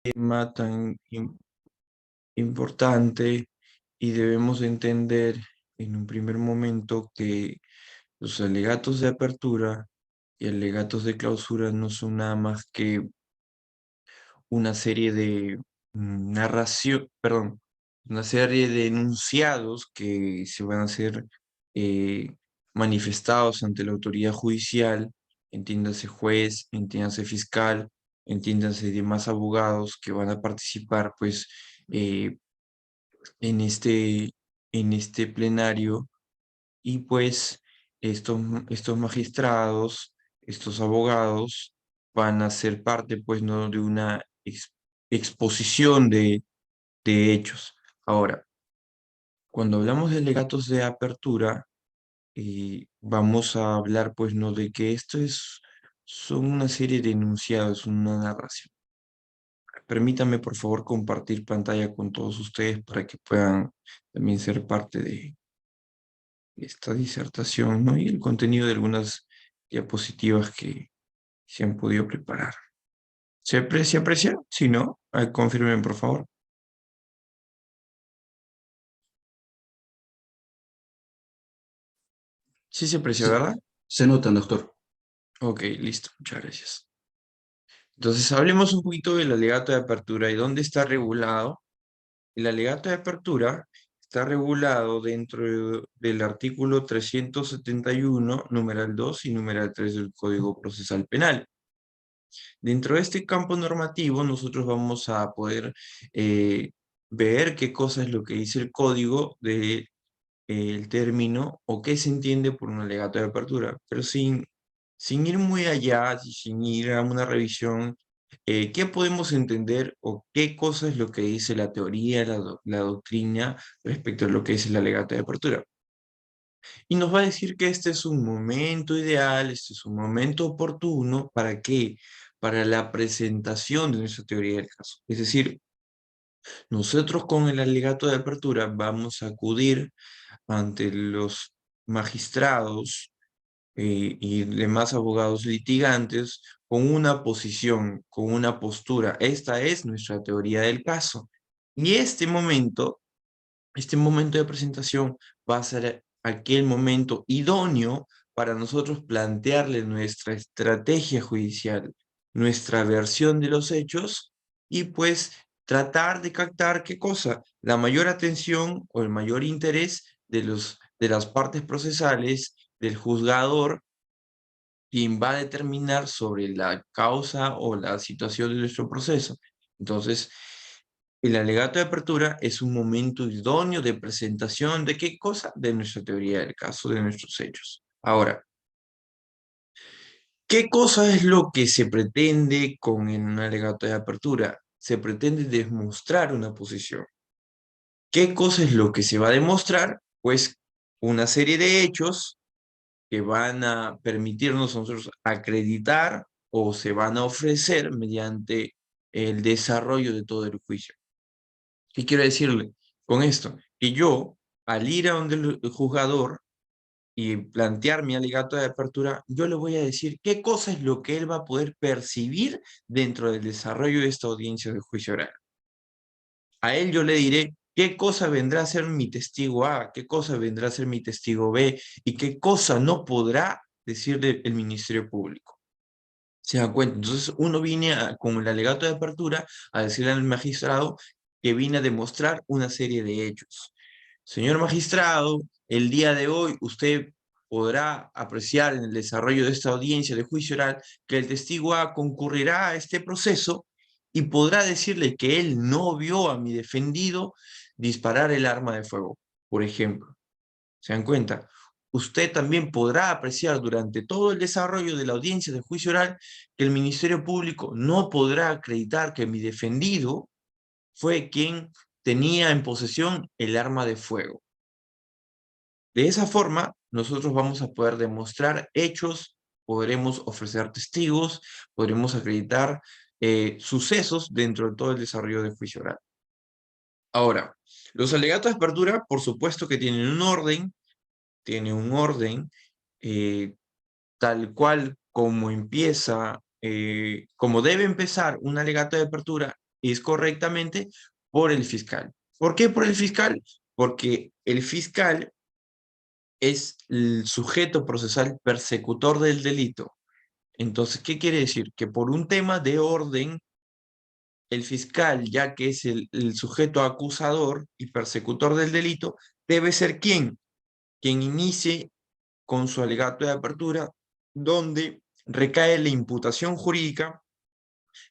tema tan importante y debemos entender en un primer momento que los alegatos de apertura y alegatos de clausura no son nada más que una serie de una serie de enunciados que se van a ser eh, manifestados ante la autoridad judicial, entiéndase juez, entiéndase fiscal, entiéndase demás abogados que van a participar pues eh, en este plenario y pues estos magistrados, estos abogados van a ser parte pues no de una exposición de hechos. Ahora, cuando hablamos de alegatos de apertura, vamos a hablar pues no de que son una serie de enunciados, una narración. Permítame, por favor, compartir pantalla con todos ustedes para que puedan también ser parte de esta disertación, ¿no? Y el contenido de algunas diapositivas que se han podido preparar. ¿Se aprecia? Si no, confirmen, por favor. Sí se aprecia, Se, ¿verdad? se notan, doctor. Ok, listo. Muchas gracias. Entonces, hablemos un poquito del alegato de apertura y dónde está regulado. El alegato de apertura está regulado dentro del artículo 371, numeral 2 y numeral 3 del Código Procesal Penal. Dentro de este campo normativo, nosotros vamos a poder ver qué cosa es lo que dice el código de el término o qué se entiende por un alegato de apertura, pero sin ir muy allá, sin ir a una revisión, ¿qué podemos entender o qué cosa es lo que dice la teoría, la doctrina respecto a lo que es el alegato de apertura? Y nos va a decir que este es un momento ideal, este es un momento oportuno, ¿para qué? Para la presentación de nuestra teoría del caso. Es decir, nosotros con el alegato de apertura vamos a acudir ante los magistrados y demás abogados litigantes con una posición, con una postura. Esta es nuestra teoría del caso. Y este momento de presentación va a ser aquel momento idóneo para nosotros plantearle nuestra estrategia judicial, nuestra versión de los hechos y pues tratar de captar qué cosa, la mayor atención o el mayor interés de las partes procesales, del juzgador, quien va a determinar sobre la causa o la situación de nuestro proceso. Entonces, el alegato de apertura es un momento idóneo de presentación de qué cosa, de nuestra teoría del caso, de nuestros hechos. Ahora, ¿qué cosa es lo que se pretende con un alegato de apertura? Se pretende demostrar una posición. ¿Qué cosa es lo que se va a demostrar? Pues una serie de hechos que van a permitirnos a nosotros acreditar o se van a ofrecer mediante el desarrollo de todo el juicio. ¿Qué quiero decirle con esto? Que yo, al ir a donde el juzgador y plantear mi alegato de apertura, yo le voy a decir qué cosa es lo que él va a poder percibir dentro del desarrollo de esta audiencia de juicio oral. A él yo le diré qué cosa vendrá a ser mi testigo A, qué cosa vendrá a ser mi testigo B y qué cosa no podrá decirle el Ministerio Público. ¿Se dan cuenta? Entonces uno viene con el alegato de apertura a decirle al magistrado que viene a demostrar una serie de hechos. Señor magistrado, el día de hoy usted podrá apreciar en el desarrollo de esta audiencia de juicio oral que el testigo A concurrirá a este proceso y podrá decirle que él no vio a mi defendido disparar el arma de fuego, por ejemplo. ¿Se dan cuenta? Usted también podrá apreciar durante todo el desarrollo de la audiencia de juicio oral que el Ministerio Público no podrá acreditar que mi defendido fue quien tenía en posesión el arma de fuego. De esa forma, nosotros vamos a poder demostrar hechos, podremos ofrecer testigos, podremos acreditar sucesos dentro de todo el desarrollo de juicio oral. Ahora, los alegatos de apertura, por supuesto que tiene un orden tal cual como empieza, como debe empezar un alegato de apertura, es correctamente por el fiscal. ¿Por qué por el fiscal? Porque el fiscal es el sujeto procesal persecutor del delito. Entonces, ¿qué quiere decir? Que por un tema de orden, el fiscal, ya que es el sujeto acusador y persecutor del delito, debe ser quien inicie con su alegato de apertura, donde recae la imputación jurídica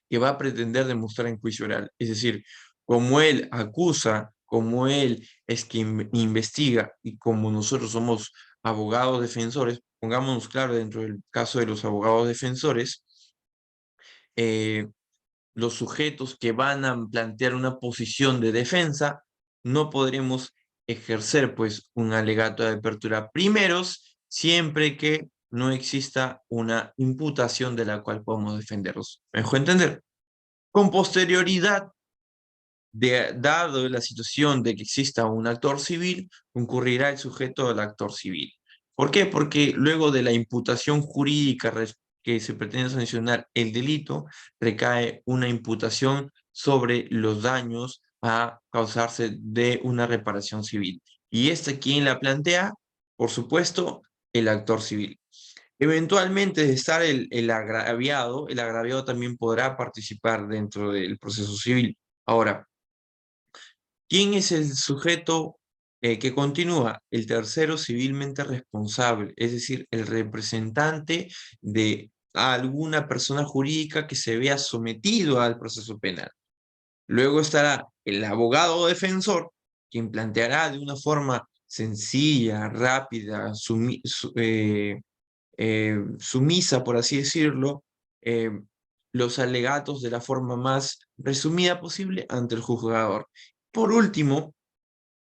que va a pretender demostrar en juicio oral. Es decir, como él acusa, como él es quien investiga y como nosotros somos abogados defensores, pongámonos claro dentro del caso de los abogados defensores, eh, los sujetos que van a plantear una posición de defensa, no podremos ejercer pues un alegato de apertura primeros, siempre que no exista una imputación de la cual podamos defenderlos. ¿Me dejó entender? Con posterioridad, dado la situación de que exista un actor civil, concurrirá el sujeto al actor civil. ¿Por qué? Porque luego de la imputación jurídica que se pretende sancionar el delito, recae una imputación sobre los daños a causarse de una reparación civil. ¿Y quién la plantea? Por supuesto, el actor civil. Eventualmente, de estar el agraviado también podrá participar dentro del proceso civil. Ahora, ¿quién es el sujeto que continúa? El tercero civilmente responsable, es decir, el representante de alguna persona jurídica que se vea sometido al proceso penal. Luego estará el abogado defensor, quien planteará de una forma sencilla, rápida, sumisa, por así decirlo, eh, los alegatos de la forma más resumida posible ante el juzgador. Por último,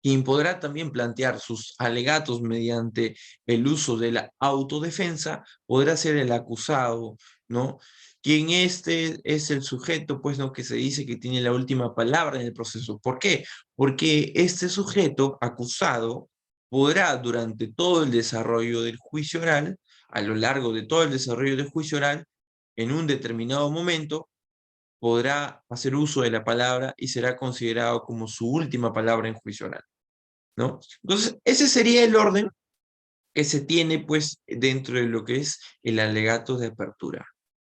quien podrá también plantear sus alegatos mediante el uso de la autodefensa, podrá ser el acusado, ¿no? Quien este es el sujeto, pues, ¿no? Que se dice que tiene la última palabra en el proceso. ¿Por qué? Porque este sujeto acusado podrá, durante todo el desarrollo del juicio oral, a lo largo de todo el desarrollo del juicio oral, en un determinado momento, podrá hacer uso de la palabra y será considerado como su última palabra en juicio oral, ¿no? Entonces, ese sería el orden que se tiene, pues, dentro de lo que es el alegato de apertura.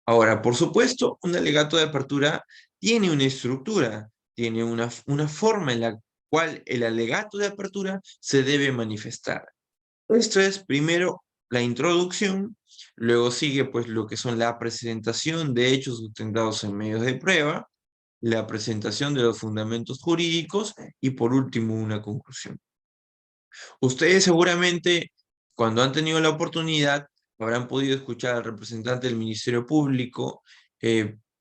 Ahora, por supuesto, un alegato de apertura tiene una estructura, tiene una forma en la cual el alegato de apertura se debe manifestar. Esto es, primero, la introducción, luego sigue, pues, lo que son la presentación de hechos sustentados en medios de prueba, la presentación de los fundamentos jurídicos y, por último, una conclusión. Ustedes seguramente, cuando han tenido la oportunidad, habrán podido escuchar al representante del Ministerio Público,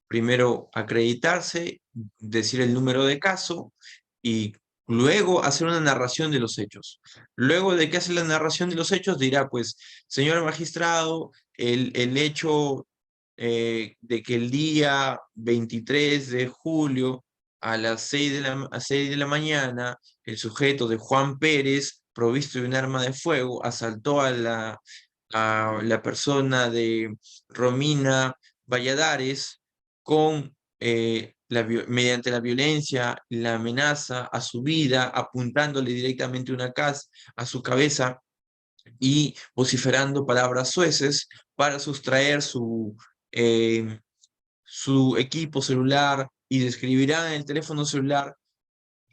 primero acreditarse, decir el número de caso y luego hacer una narración de los hechos. Luego de que hace la narración de los hechos, dirá, pues, señor magistrado, el hecho de que el día 23 de julio a las 6 de la mañana, el sujeto de Juan Pérez, provisto de un arma de fuego, asaltó a la persona de Romina Valladares con, mediante la violencia, la amenaza a su vida, apuntándole directamente a su cabeza y vociferando palabras soeces para sustraer su equipo celular y describirá en el teléfono celular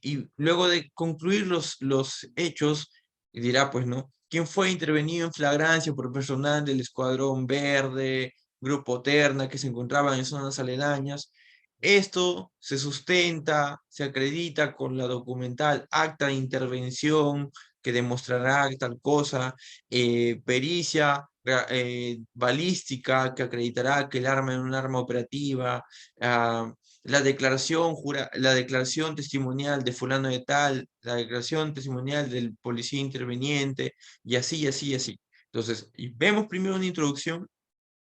y luego de concluir los hechos, dirá, pues, ¿no? ¿Quién fue intervenido en flagrancia por personal del Escuadrón Verde, Grupo Terna, que se encontraban en zonas aledañas? Esto se sustenta, se acredita con la documental acta de intervención que demostrará tal cosa, pericia balística que acreditará que el arma es un arma operativa, ah, la declaración testimonial de fulano de tal, la declaración testimonial del policía interveniente, y así, y así, y así. Entonces, y vemos primero una introducción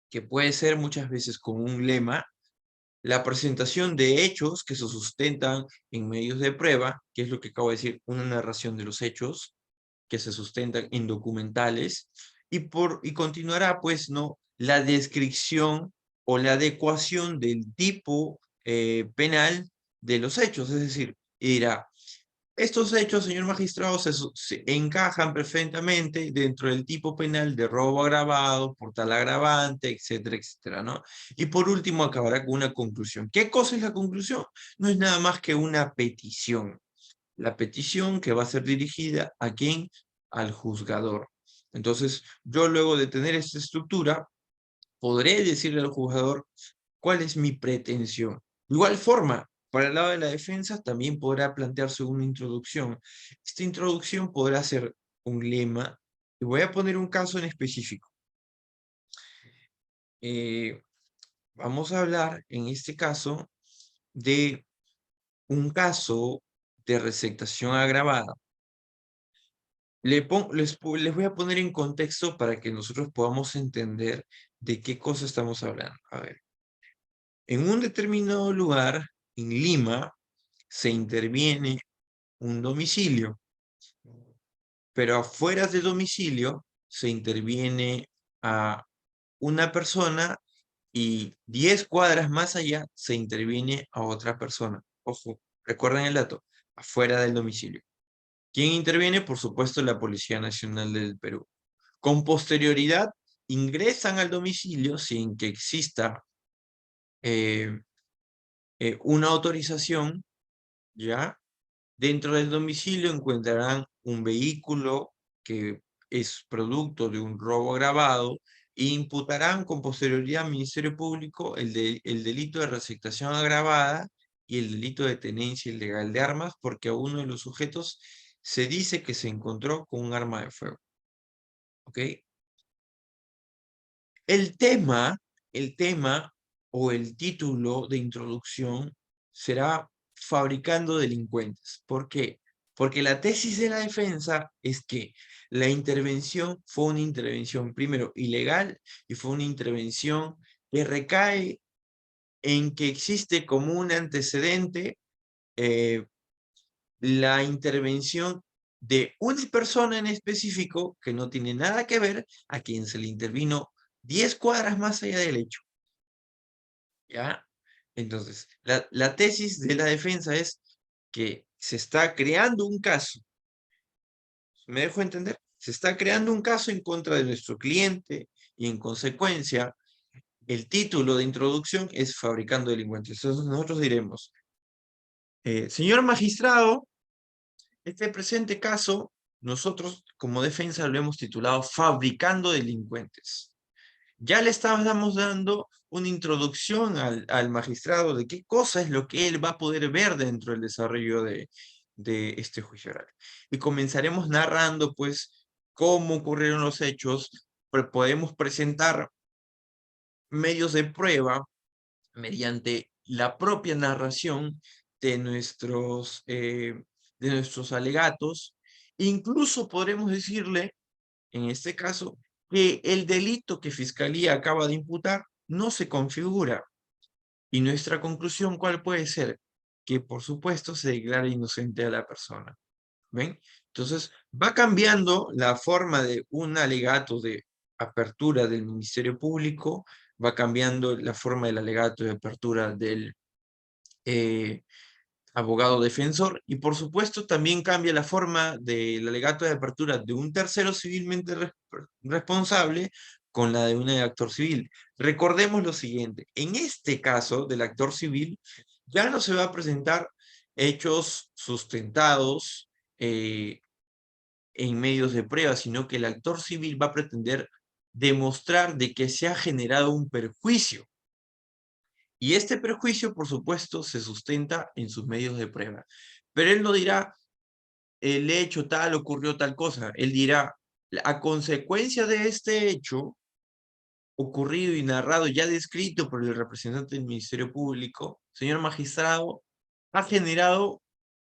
que puede ser muchas veces con un lema, la presentación de hechos que se sustentan en medios de prueba, que es lo que acabo de decir, una narración de los hechos que se sustentan en documentales, y continuará, pues, ¿no? La descripción o la adecuación del tipo penal de los hechos, es decir, dirá, estos hechos, señor magistrado, se encajan perfectamente dentro del tipo penal de robo agravado, por tal agravante, etcétera, etcétera, ¿no? Y por último acabará con una conclusión. ¿Qué cosa es la conclusión? No es nada más que una petición. La petición que va a ser dirigida ¿a quién? Al juzgador. Entonces, yo luego de tener esta estructura, podré decirle al juzgador cuál es mi pretensión. De igual forma, para el lado de la defensa también podrá plantearse una introducción. Esta introducción podrá ser un lema, y voy a poner un caso en específico. Vamos a hablar en este caso de un caso de receptación agravada. Les voy a poner en contexto para que nosotros podamos entender de qué cosa estamos hablando. A ver, en un determinado lugar, en Lima, se interviene un domicilio, pero afuera del domicilio se interviene a una persona y 10 cuadras más allá se interviene a otra persona. Ojo, recuerden el dato, afuera del domicilio. ¿Quién interviene? Por supuesto, la Policía Nacional del Perú. Con posterioridad, ingresan al domicilio sin que exista una autorización, ¿ya? Dentro del domicilio encontrarán un vehículo que es producto de un robo agravado e imputarán con posterioridad al Ministerio Público el delito de receptación agravada y el delito de tenencia ilegal de armas, porque a uno de los sujetos se dice que se encontró con un arma de fuego. ¿Ok? El tema o el título de introducción será Fabricando delincuentes. ¿Por qué? Porque la tesis de la defensa es que la intervención fue una intervención primero ilegal y fue una intervención que recae en que existe como un antecedente eh, la intervención de una persona en específico que no tiene nada que ver, a quien se le intervino 10 cuadras más allá del hecho. ¿Ya? Entonces, la tesis de la defensa es que se está creando un caso. ¿Me dejo entender? Se está creando un caso en contra de nuestro cliente y en consecuencia el título de introducción es Fabricando delincuentes. Entonces nosotros diremos, señor magistrado, este presente caso nosotros como defensa lo hemos titulado Fabricando delincuentes. Ya le estamos dando una introducción al magistrado de qué cosa es lo que él va a poder ver dentro del desarrollo de este juicio oral. Y comenzaremos narrando, pues, cómo ocurrieron los hechos, pero podemos presentar medios de prueba mediante la propia narración de nuestros alegatos. Incluso podremos decirle, en este caso, que el delito que Fiscalía acaba de imputar no se configura. Y nuestra conclusión, ¿cuál puede ser? Que por supuesto se declara inocente a la persona. ¿Ven? Entonces, va cambiando la forma de un alegato de apertura del Ministerio Público, va cambiando la forma del alegato de apertura del eh, abogado defensor, y por supuesto también cambia la forma del alegato de apertura de un tercero civilmente responsable con la de un actor civil. Recordemos lo siguiente, en este caso del actor civil ya no se va a presentar hechos sustentados en medios de prueba, sino que el actor civil va a pretender demostrar de que se ha generado un perjuicio. Y este perjuicio, por supuesto, se sustenta en sus medios de prueba. Pero él no dirá, el hecho tal, ocurrió tal cosa. Él dirá, a consecuencia de este hecho ocurrido y narrado, ya descrito por el representante del Ministerio Público, señor magistrado, ha generado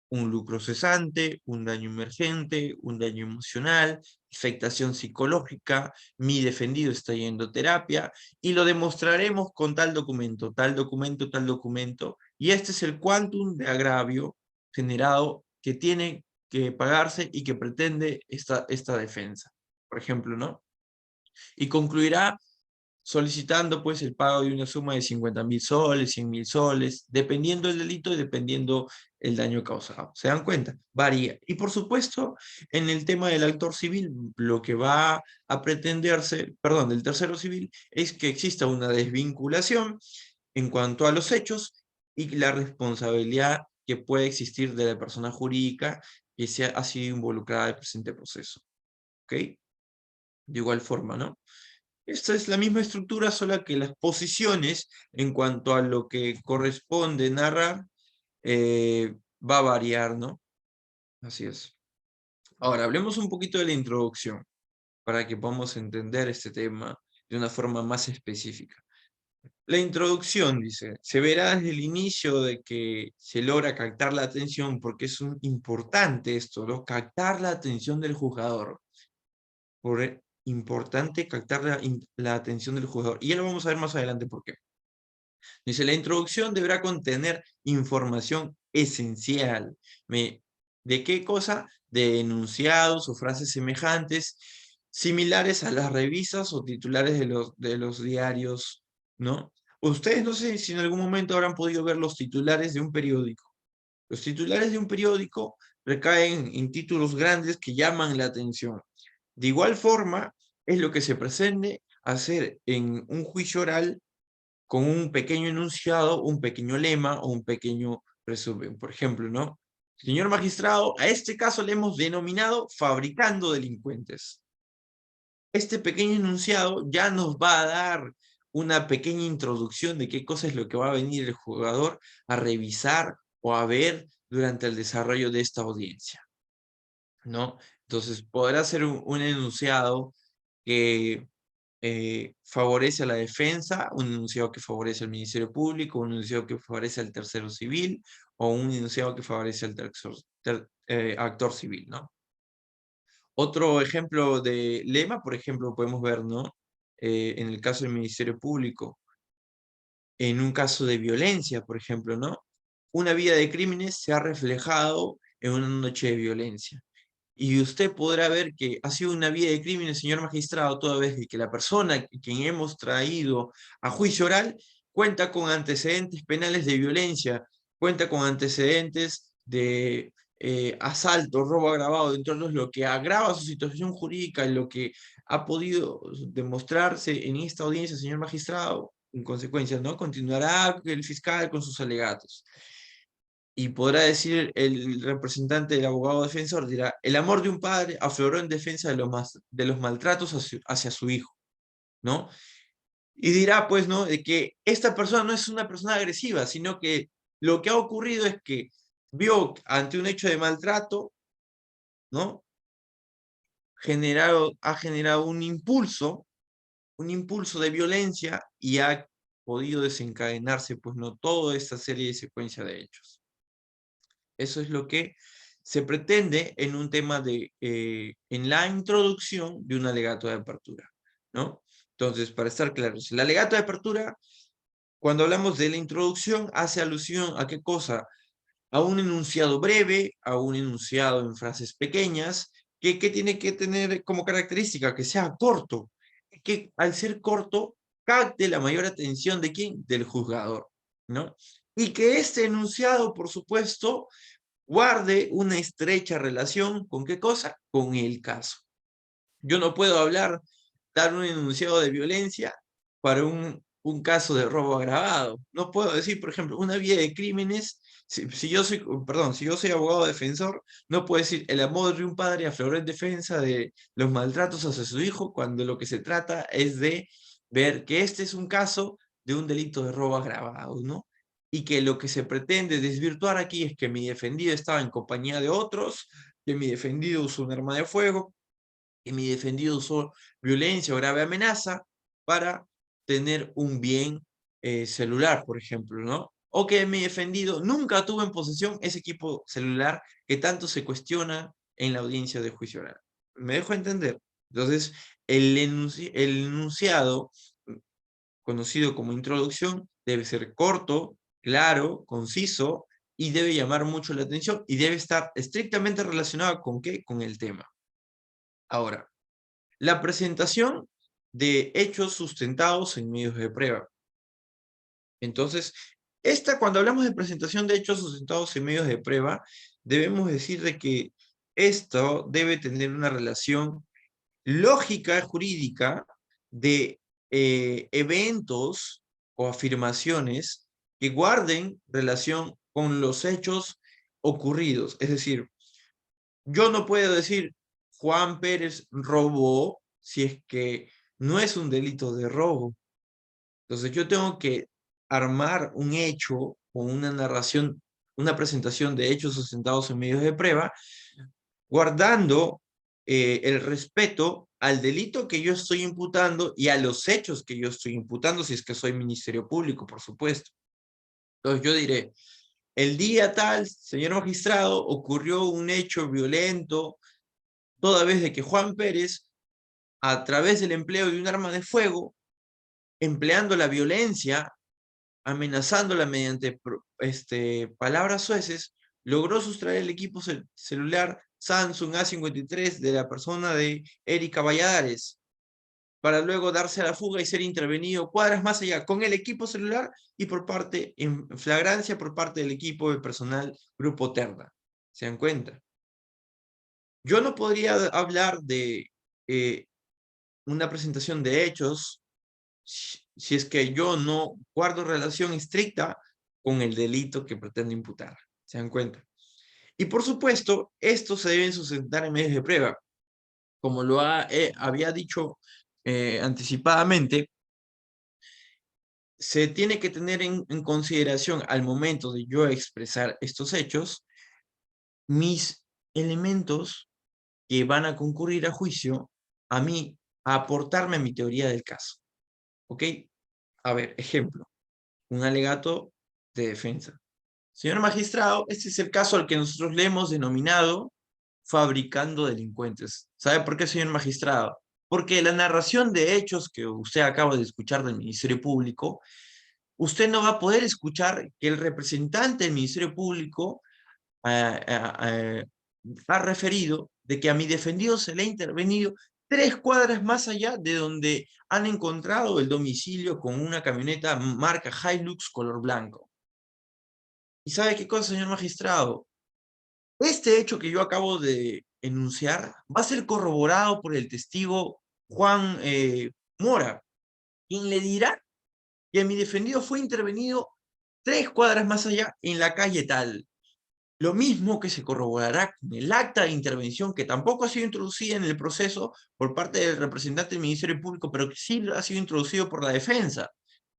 un lucro cesante, un daño emergente, un daño emocional, afectación psicológica, mi defendido está yendo a terapia, y lo demostraremos con tal documento, tal documento, tal documento, y este es el quantum de agravio generado que tiene que pagarse y que pretende esta defensa, por ejemplo, ¿no? Y concluirá solicitando pues el pago de una suma de 50.000 soles, 100.000 soles, dependiendo el delito y dependiendo el daño causado. ¿Se dan cuenta? Varía. Y por supuesto, en el tema del actor civil, lo que va a pretenderse, perdón, del tercero civil, es que exista una desvinculación en cuanto a los hechos y la responsabilidad que puede existir de la persona jurídica que ha sido involucrada en el presente proceso. ¿Ok? De igual forma, ¿no? Esta es la misma estructura, solo que las posiciones en cuanto a lo que corresponde narrar va a variar, ¿no? Así es. Ahora, hablemos un poquito de la introducción, para que podamos entender este tema de una forma más específica. La introducción, dice, se verá desde el inicio de que se logra captar la atención, porque es importante esto, ¿no? Captar la atención del juzgador. Importante captar la atención del jugador. Y ya lo vamos a ver más adelante por qué. Dice, la introducción deberá contener información esencial. ¿De qué cosa? De enunciados o frases semejantes, similares a las revistas o titulares de los diarios, ¿no? Ustedes no sé si en algún momento habrán podido ver los titulares de un periódico. Los titulares de un periódico recaen en títulos grandes que llaman la atención. De igual forma, es lo que se pretende hacer en un juicio oral con un pequeño enunciado, un pequeño lema o un pequeño resumen. Por ejemplo, ¿no? Señor magistrado, a este caso le hemos denominado fabricando delincuentes. Este pequeño enunciado ya nos va a dar una pequeña introducción de qué cosa es lo que va a venir el jugador a revisar o a ver durante el desarrollo de esta audiencia, ¿no? Entonces, podrá ser un enunciado que favorece a la defensa, un enunciado que favorece al Ministerio Público, un enunciado que favorece al tercero civil, o un enunciado que favorece al actor civil, ¿no? Otro ejemplo de lema, por ejemplo, podemos ver, ¿no? En el caso del Ministerio Público, en un caso de violencia, por ejemplo, ¿no? Una vida de crímenes se ha reflejado en una noche de violencia. Y usted podrá ver que ha sido una vía de crímenes, señor magistrado, toda vez que la persona a quien hemos traído a juicio oral cuenta con antecedentes penales de violencia, cuenta con antecedentes de asalto, robo agravado, entonces lo que agrava su situación jurídica, lo que ha podido demostrarse en esta audiencia, señor magistrado, en consecuencia, ¿no? Continuará el fiscal con sus alegatos. Y podrá decir el representante del abogado defensor, dirá, el amor de un padre afloró en defensa de los maltratos hacia su hijo, ¿no? Y dirá, pues, ¿no? De que esta persona no es una persona agresiva, sino que lo que ha ocurrido es que vio ante un hecho de maltrato, ¿no? Ha generado un impulso de violencia y ha podido desencadenarse, pues, ¿no? Toda esta serie de secuencia de hechos. Eso es lo que se pretende en un tema en la introducción de un alegato de apertura, ¿no? Entonces, para estar claros, el alegato de apertura, cuando hablamos de la introducción, hace alusión a qué cosa, a un enunciado breve, a un enunciado en frases pequeñas, que tiene que tener como característica que sea corto, que al ser corto capte la mayor atención de quién, del juzgador, ¿no? Y que este enunciado, por supuesto, guarde una estrecha relación ¿con qué cosa? Con el caso. Yo no puedo dar un enunciado de violencia para un caso de robo agravado. No puedo decir, por ejemplo, una vía de crímenes, si yo soy, perdón, si yo soy abogado defensor, no puedo decir el amor de un padre afloró en defensa de los maltratos hacia su hijo, cuando lo que se trata es de ver que este es un caso de un delito de robo agravado, ¿no? Y que lo que se pretende desvirtuar aquí es que mi defendido estaba en compañía de otros, que mi defendido usó un arma de fuego, que mi defendido usó violencia o grave amenaza para tener un bien celular, por ejemplo, ¿no? O que mi defendido nunca tuvo en posesión ese equipo celular que tanto se cuestiona en la audiencia de juicio oral. ¿Me dejo entender? Entonces, el enunciado, conocido como introducción, debe ser corto, claro, conciso y debe llamar mucho la atención y debe estar estrictamente relacionado con ¿qué? Con el tema. Ahora, la presentación de hechos sustentados en medios de prueba. Entonces, cuando hablamos de presentación de hechos sustentados en medios de prueba, debemos decir de que esto debe tener una relación lógica jurídica de eventos o afirmaciones que guarden relación con los hechos ocurridos. Es decir, yo no puedo decir Juan Pérez robó si es que no es un delito de robo. Entonces yo tengo que armar un hecho o una narración, una presentación de hechos sustentados en medios de prueba, guardando el respeto al delito que yo estoy imputando y a los hechos que yo estoy imputando, si es que soy Ministerio Público, por supuesto. Entonces yo diré, el día tal, señor magistrado, ocurrió un hecho violento, toda vez de que Juan Pérez, a través del empleo de un arma de fuego, empleando la violencia, amenazándola mediante palabras soeces, logró sustraer el equipo celular Samsung A53 de la persona de Erika Valladares, para luego darse a la fuga y ser intervenido cuadras más allá con el equipo celular y en flagrancia por parte del equipo de personal Grupo Terna. ¿Se dan cuenta? Yo no podría hablar de una presentación de hechos si es que yo no guardo relación estricta con el delito que pretendo imputar. ¿Se dan cuenta? Y por supuesto, estos se deben sustentar en medios de prueba. Como había dicho anticipadamente, se tiene que tener en consideración al momento de yo expresar estos hechos, mis elementos que van a concurrir a juicio, a mí, a aportarme a mi teoría del caso. ¿Ok? A ver, ejemplo. Un alegato de defensa. Señor magistrado, este es el caso al que nosotros le hemos denominado fabricando delincuentes. ¿Sabe por qué, señor magistrado? Porque la narración de hechos que usted acaba de escuchar del Ministerio Público, usted no va a poder escuchar que el representante del Ministerio Público ha referido de que a mi defendido se le ha intervenido 3 cuadras más allá de donde han encontrado el domicilio con una camioneta marca Hilux color blanco. ¿Y sabe qué cosa, señor magistrado? Este hecho que yo acabo de enunciar va a ser corroborado por el testigo Juan Mora, quien le dirá que mi defendido fue intervenido 3 cuadras más allá en la calle tal. Lo mismo que se corroborará con el acta de intervención, que tampoco ha sido introducida en el proceso por parte del representante del Ministerio Público, pero que sí ha sido introducido por la defensa,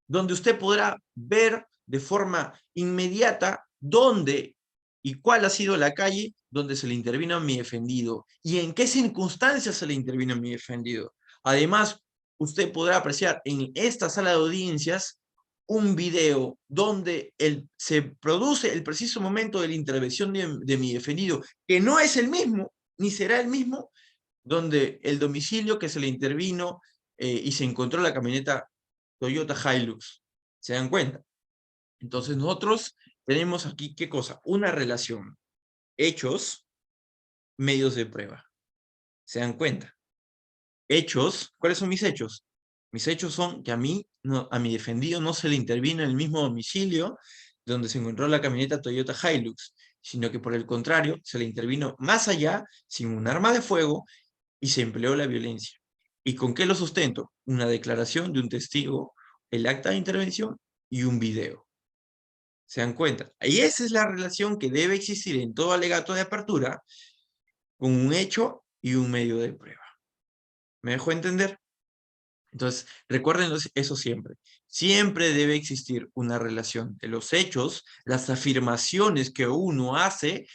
donde usted podrá ver de forma inmediata dónde y cuál ha sido la calle donde se le intervino a mi defendido y en qué circunstancias se le intervino a mi defendido. Además, usted podrá apreciar en esta sala de audiencias un video donde se produce el preciso momento de la intervención de mi defendido, que no es el mismo, ni será el mismo, donde el domicilio que se le intervino y se encontró la camioneta Toyota Hilux. ¿Se dan cuenta? Entonces nosotros tenemos aquí, ¿qué cosa? Una relación. Hechos, medios de prueba. ¿Se dan cuenta? Hechos, ¿cuáles son mis hechos? Mis hechos son que a mi defendido no se le intervino en el mismo domicilio donde se encontró la camioneta Toyota Hilux, sino que por el contrario, se le intervino más allá, sin un arma de fuego, y se empleó la violencia. ¿Y con qué lo sustento? Una declaración de un testigo, el acta de intervención y un video. ¿Se dan cuenta? Y esa es la relación que debe existir en todo alegato de apertura con un hecho y un medio de prueba. ¿Me dejó entender? Entonces, recuerden eso siempre. Siempre debe existir una relación de los hechos, las afirmaciones que uno hace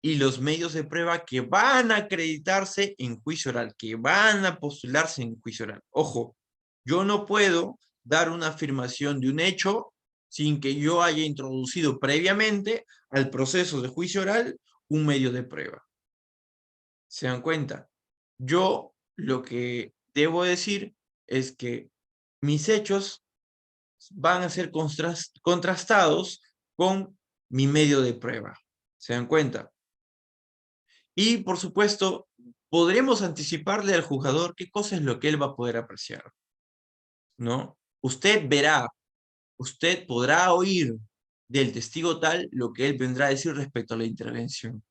y los medios de prueba que van a acreditarse en juicio oral, que van a postularse en juicio oral. Ojo, yo no puedo dar una afirmación de un hecho sin que yo haya introducido previamente al proceso de juicio oral un medio de prueba. ¿Se dan cuenta? Yo lo que debo decir es que mis hechos van a ser contrastados con mi medio de prueba. ¿Se dan cuenta? Y por supuesto, podremos anticiparle al juzgador qué cosa es lo que él va a poder apreciar, ¿no? Usted verá, usted podrá oír del testigo tal lo que él vendrá a decir respecto a la intervención.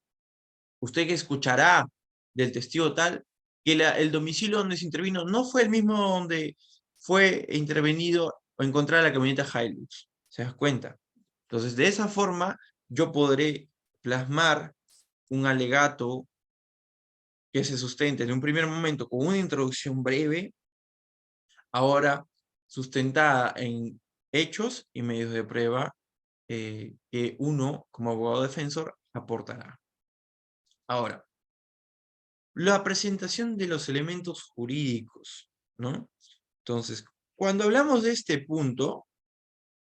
Usted que escuchará del testigo tal que el domicilio donde se intervino no fue el mismo donde fue intervenido o encontrada la camioneta Hilux. ¿Se das cuenta? Entonces, de esa forma, yo podré plasmar un alegato que se sustente en un primer momento con una introducción breve, ahora sustentada en hechos y medios de prueba que uno, como abogado defensor, aportará. Ahora, la presentación de los elementos jurídicos, ¿no? Entonces, cuando hablamos de este punto,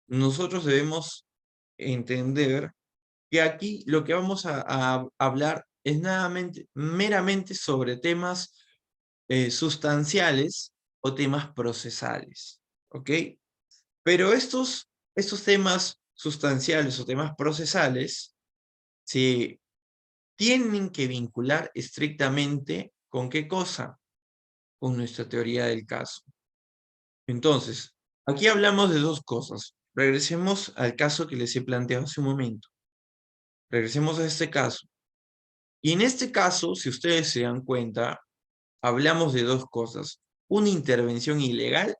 nosotros debemos entender que aquí lo que vamos a hablar es meramente sobre temas sustanciales o temas procesales, ¿ok? Pero estos temas sustanciales o temas procesales se tienen que vincular estrictamente ¿con qué cosa? Con nuestra teoría del caso. Entonces, aquí hablamos de dos cosas. Regresemos al caso que les he planteado hace un momento. Regresemos a este caso. Y en este caso, si ustedes se dan cuenta, hablamos de dos cosas. Una intervención ilegal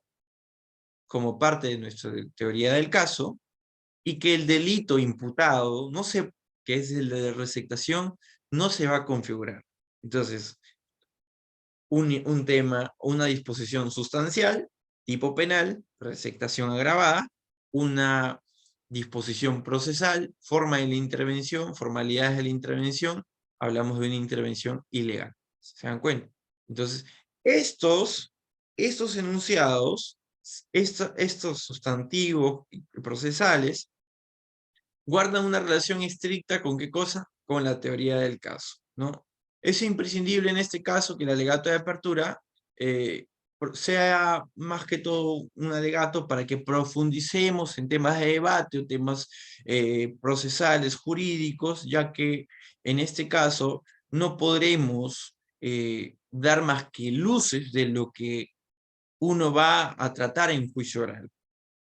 como parte de nuestra teoría del caso y que el delito imputado, no sé, que es el de receptación, no se va a configurar. Entonces, un tema, una disposición sustancial, tipo penal, receptación agravada, una disposición procesal, forma de la intervención, formalidades de la intervención, hablamos de una intervención ilegal. ¿Se dan cuenta? Entonces, estos enunciados, estos sustantivos procesales, guardan una relación estricta ¿con qué cosa? Con la teoría del caso, ¿no? Es imprescindible en este caso que el alegato de apertura sea más que todo un alegato para que profundicemos en temas de debate o temas procesales, jurídicos, ya que en este caso no podremos dar más que luces de lo que uno va a tratar en juicio oral.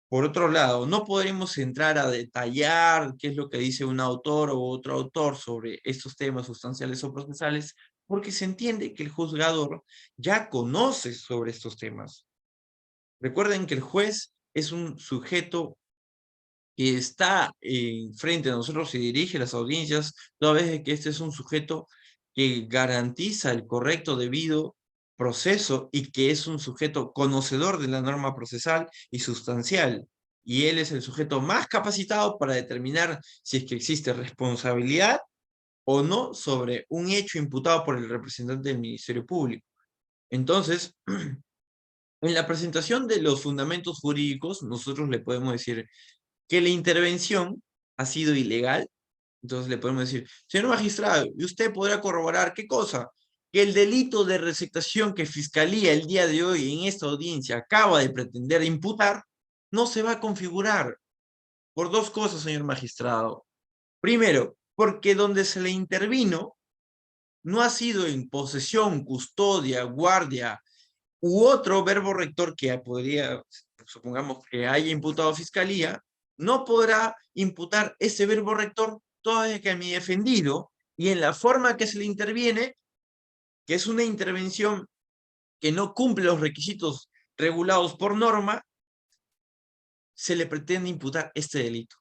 Por otro lado, no podremos entrar a detallar qué es lo que dice un autor o otro autor sobre estos temas sustanciales o procesales, porque se entiende que el juzgador ya conoce sobre estos temas. Recuerden que el juez es un sujeto que está frente a nosotros y dirige las audiencias, toda vez que este es un sujeto que garantiza el correcto, debido proceso y que es un sujeto conocedor de la norma procesal y sustancial. Y él es el sujeto más capacitado para determinar si es que existe responsabilidad o no sobre un hecho imputado por el representante del Ministerio Público. Entonces, en la presentación de los fundamentos jurídicos, nosotros le podemos decir que la intervención ha sido ilegal. Entonces le podemos decir, señor magistrado, ¿y usted podrá corroborar qué cosa? Que el delito de receptación que Fiscalía el día de hoy en esta audiencia acaba de pretender imputar, no se va a configurar por dos cosas, señor magistrado. Primero, porque donde se le intervino no ha sido en posesión, custodia, guardia u otro verbo rector que podría, supongamos que haya imputado Fiscalía, no podrá imputar ese verbo rector toda vez que mi defendido y en la forma que se le interviene, que es una intervención que no cumple los requisitos regulados por norma, se le pretende imputar este delito.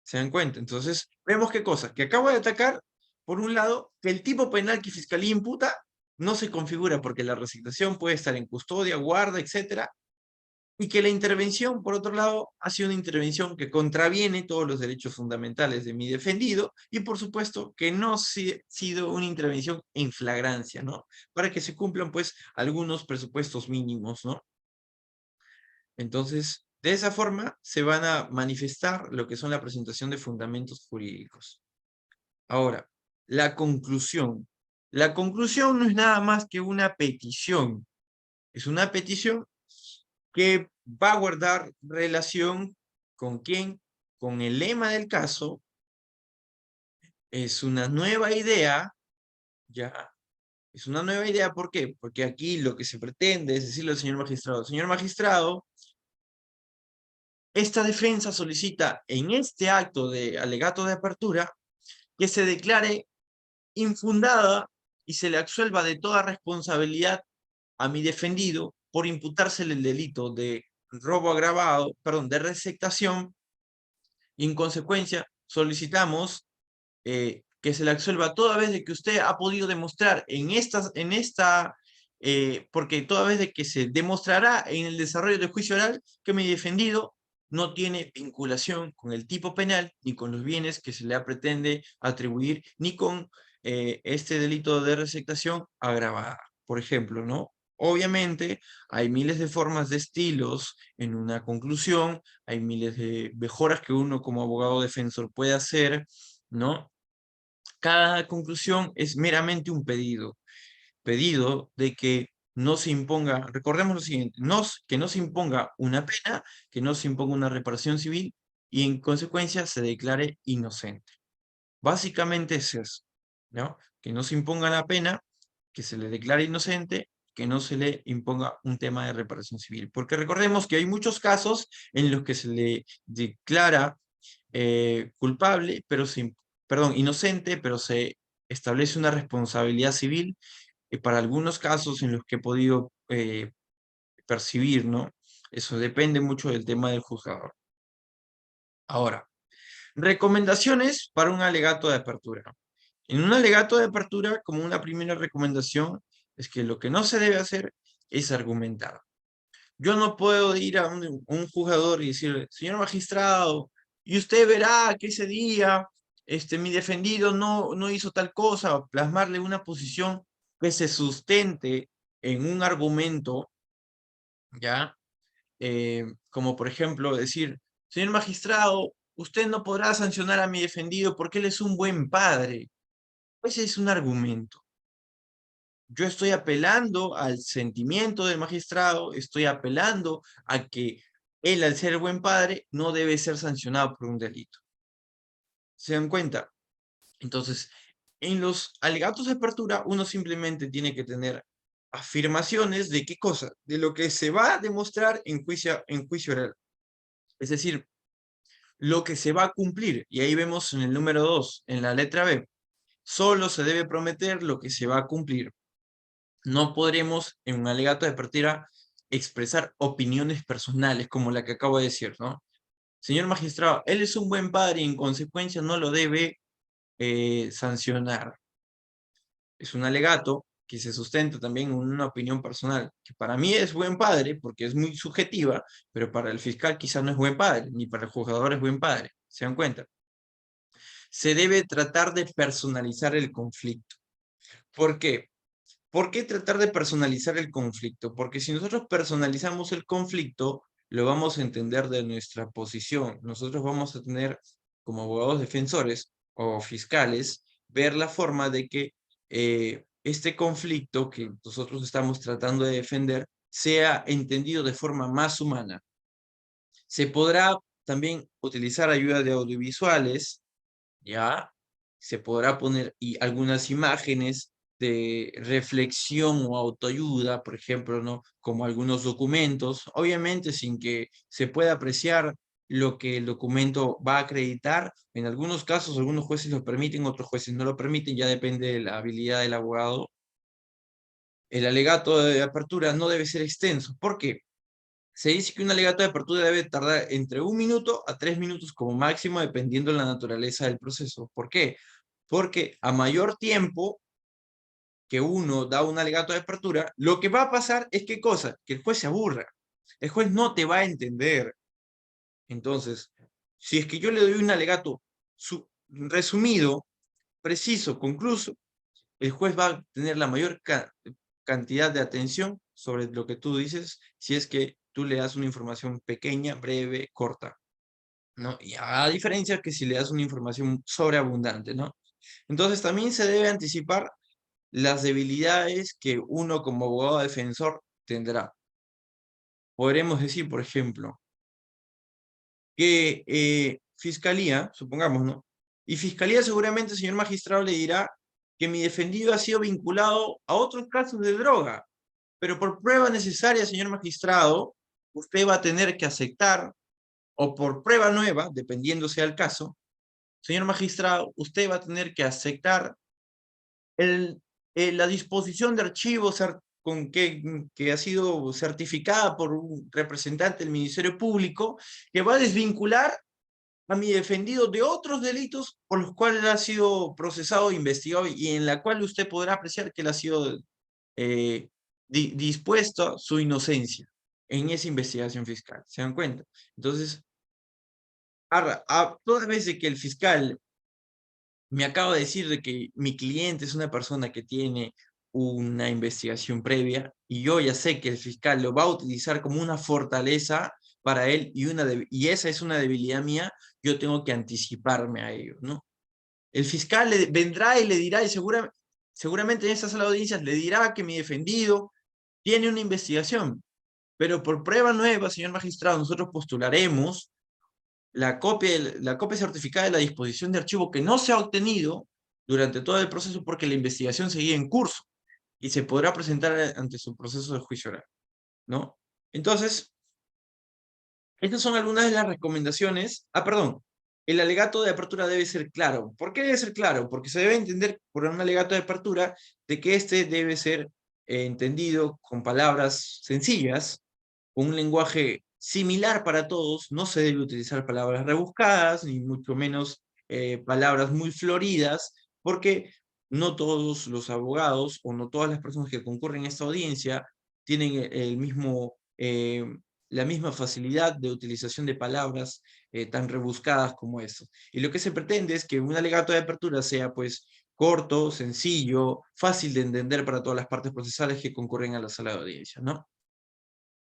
¿Se dan cuenta? Entonces, vemos qué cosa, que acabo de atacar, por un lado, que el tipo penal que Fiscalía imputa no se configura porque la receptación puede estar en custodia, guarda, etcétera, y que la intervención, por otro lado, ha sido una intervención que contraviene todos los derechos fundamentales de mi defendido, y por supuesto que no ha sido una intervención en flagrancia, ¿no? Para que se cumplan, pues, algunos presupuestos mínimos, ¿no? Entonces, de esa forma se van a manifestar lo que son la presentación de fundamentos jurídicos. Ahora, la conclusión. La conclusión no es nada más que una petición. Es una petición que va a guardar relación con quién, con el lema del caso. Es una nueva idea, ya, Es una nueva idea, ¿por qué? Porque aquí lo que se pretende es decirle al señor magistrado, esta defensa solicita en este acto de alegato de apertura que se declare infundada y se le absuelva de toda responsabilidad a mi defendido por imputársele el delito de robo agravado, perdón, de receptación, y en consecuencia solicitamos que se le absuelva toda vez de que usted ha podido demostrar porque toda vez de que se demostrará en el desarrollo del juicio oral que mi defendido no tiene vinculación con el tipo penal, ni con los bienes que se le pretende atribuir, ni con este delito de receptación agravada, por ejemplo, ¿no? Obviamente, hay miles de formas de estilos en una conclusión, hay miles de mejoras que uno como abogado defensor puede hacer, ¿no? Cada conclusión es meramente un pedido de que no se imponga, recordemos lo siguiente, que no se imponga una pena, que no se imponga una reparación civil y en consecuencia se declare inocente. Básicamente es eso, ¿no? Que no se imponga la pena, que se le declare inocente, que no se le imponga un tema de reparación civil. Porque recordemos que hay muchos casos en los que se le declara culpable, perdón, inocente, pero se establece una responsabilidad civil para algunos casos en los que he podido percibir, ¿no? Eso depende mucho del tema del juzgador. Ahora, recomendaciones para un alegato de apertura. En un alegato de apertura, como una primera recomendación, es que lo que no se debe hacer es argumentar. Yo no puedo ir a un juzgador y decirle, señor magistrado, y usted verá que ese día mi defendido no hizo tal cosa, o plasmarle una posición que se sustente en un argumento, ¿ya? Como por ejemplo decir, señor magistrado, usted no podrá sancionar a mi defendido porque él es un buen padre. Ese es un argumento. Yo estoy apelando al sentimiento del magistrado, estoy apelando a que él, al ser buen padre, no debe ser sancionado por un delito. ¿Se dan cuenta? Entonces, en los alegatos de apertura, uno simplemente tiene que tener afirmaciones de qué cosa, de lo que se va a demostrar en juicio oral. Es decir, lo que se va a cumplir. Y ahí vemos en el número 2, en la letra B, solo se debe prometer lo que se va a cumplir. No podremos en un alegato de apertura expresar opiniones personales como la que acabo de decir, ¿no? Señor magistrado, él es un buen padre y en consecuencia no lo debe sancionar. Es un alegato que se sustenta también en una opinión personal, que para mí es buen padre porque es muy subjetiva, pero para el fiscal quizás no es buen padre, ni para el juzgador es buen padre. ¿Se dan cuenta? Se debe tratar de personalizar el conflicto. ¿Por qué? ¿Por qué tratar de personalizar el conflicto? Porque si nosotros personalizamos el conflicto, lo vamos a entender de nuestra posición. Nosotros vamos a tener, como abogados defensores o fiscales, ver la forma de que este conflicto que nosotros estamos tratando de defender sea entendido de forma más humana. Se podrá también utilizar ayuda de audiovisuales, ¿ya? Se podrá poner algunas imágenes de reflexión o autoayuda, por ejemplo, ¿no? Como algunos documentos, obviamente sin que se pueda apreciar lo que el documento va a acreditar. En algunos casos, algunos jueces lo permiten, otros jueces no lo permiten, ya depende de la habilidad del abogado. El alegato de apertura no debe ser extenso. ¿Por qué? Se dice que un alegato de apertura debe tardar entre 1 minuto a 3 minutos como máximo, dependiendo de la naturaleza del proceso. ¿Por qué? Porque a mayor tiempo que uno da un alegato de apertura, lo que va a pasar es ¿qué cosa? Que el juez se aburra. El juez no te va a entender. Entonces, si es que yo le doy un alegato resumido, preciso, concluso, el juez va a tener la mayor cantidad de atención sobre lo que tú dices si es que tú le das una información pequeña, breve, corta, ¿no? Y a diferencia que si le das una información sobreabundante, ¿no? Entonces también se debe anticipar las debilidades que uno como abogado defensor tendrá. Podremos decir, por ejemplo, que Fiscalía, supongamos, ¿no? Y Fiscalía seguramente, señor magistrado, le dirá que mi defendido ha sido vinculado a otros casos de droga, pero por prueba necesaria, señor magistrado, usted va a tener que aceptar, o por prueba nueva, dependiendo sea el caso, señor magistrado, usted va a tener que aceptar el, la disposición de archivos con que ha sido certificada por un representante del Ministerio Público, que va a desvincular a mi defendido de otros delitos por los cuales ha sido procesado e investigado y en la cual usted podrá apreciar que él ha sido eh, dispuesto su inocencia en esa investigación fiscal. ¿Se dan cuenta? Entonces, toda vez de que el fiscal me acaba de decir de que mi cliente es una persona que tiene una investigación previa y yo ya sé que el fiscal lo va a utilizar como una fortaleza para él y esa es una debilidad mía, yo tengo que anticiparme a ello, ¿no? El fiscal vendrá y le dirá, y seguramente en esta sala de audiencias le dirá que mi defendido tiene una investigación, pero por prueba nueva, señor magistrado, nosotros postularemos la copia certificada de la disposición de archivo que no se ha obtenido durante todo el proceso porque la investigación seguía en curso y se podrá presentar ante su proceso de juicio oral, ¿no? Entonces, estas son algunas de las recomendaciones. Perdón, el alegato de apertura debe ser claro. ¿Por qué debe ser claro? Porque se debe entender por un alegato de apertura de que este debe ser entendido con palabras sencillas, con un lenguaje similar para todos. No se debe utilizar palabras rebuscadas, ni mucho menos palabras muy floridas, porque no todos los abogados o no todas las personas que concurren a esta audiencia tienen el mismo la misma facilidad de utilización de palabras tan rebuscadas como eso. Y lo que se pretende es que un alegato de apertura sea pues corto, sencillo, fácil de entender para todas las partes procesales que concurren a la sala de audiencia, ¿no?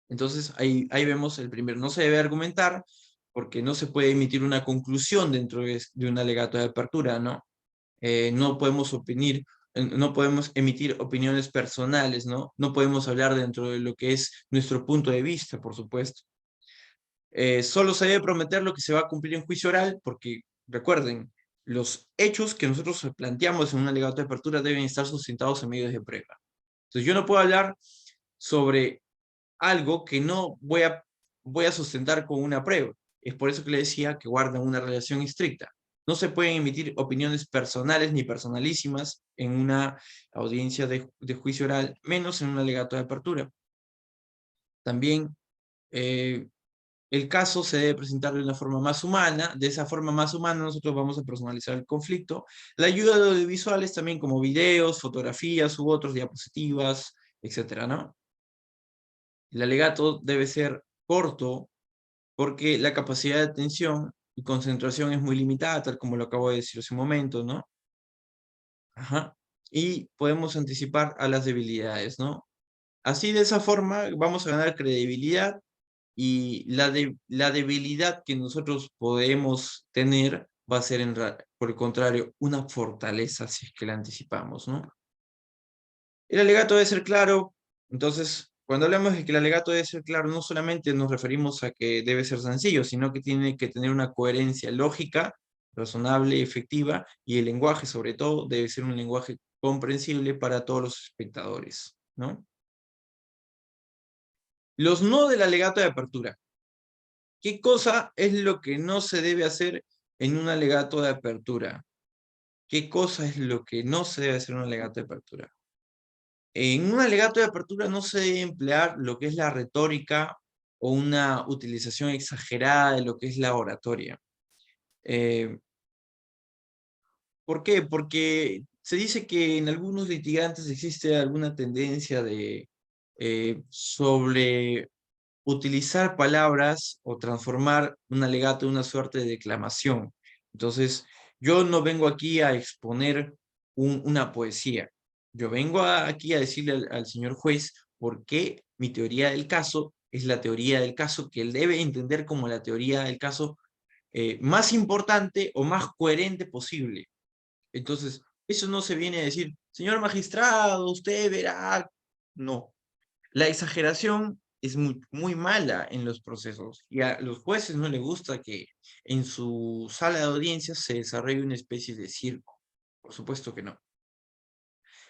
Entonces ahí vemos el primero, no se debe argumentar porque no se puede emitir una conclusión dentro de un alegato de apertura, ¿no? No podemos no podemos emitir opiniones personales, ¿no? No podemos hablar dentro de lo que es nuestro punto de vista, por supuesto. Solo se debe prometer lo que se va a cumplir en juicio oral, porque recuerden, los hechos que nosotros planteamos en un alegato de apertura deben estar sustentados en medios de prueba. Entonces yo no puedo hablar sobre algo que no voy a sustentar con una prueba. Es por eso que le decía que guardan una relación estricta. No se pueden emitir opiniones personales ni personalísimas en una audiencia de juicio oral, menos en un alegato de apertura. También el caso se debe presentar de una forma más humana. De esa forma más humana nosotros vamos a personalizar el conflicto. La ayuda de audiovisuales también como videos, fotografías u otros, diapositivas, etcétera, ¿no? El alegato debe ser corto porque la capacidad de atención y concentración es muy limitada, tal como lo acabo de decir hace un momento, ¿no? Ajá. Y podemos anticipar a las debilidades, ¿no? Así de esa forma vamos a ganar credibilidad y la debilidad que nosotros podemos tener va a ser, por el contrario, una fortaleza si es que la anticipamos, ¿no? El alegato debe ser claro, entonces, cuando hablamos de que el alegato debe ser claro, no solamente nos referimos a que debe ser sencillo, sino que tiene que tener una coherencia lógica, razonable, efectiva, y el lenguaje, sobre todo, debe ser un lenguaje comprensible para todos los espectadores, ¿no? Los no del alegato de apertura. ¿Qué cosa es lo que no se debe hacer en un alegato de apertura? ¿Qué cosa es lo que no se debe hacer en un alegato de apertura? En un alegato de apertura no se debe emplear lo que es la retórica o una utilización exagerada de lo que es la oratoria. Eh, ¿Por qué? Porque se dice que en algunos litigantes existe alguna tendencia de sobre utilizar palabras o transformar un alegato en una suerte de declamación. Entonces, yo no vengo aquí a exponer una poesía. Yo vengo aquí a decirle al señor juez por qué mi teoría del caso es la teoría del caso que él debe entender como la teoría del caso más importante o más coherente posible. Entonces, eso no se viene a decir, señor magistrado, usted verá. No, la exageración es muy mala en los procesos y a los jueces no les gusta que en su sala de audiencias se desarrolle una especie de circo. Por supuesto que no.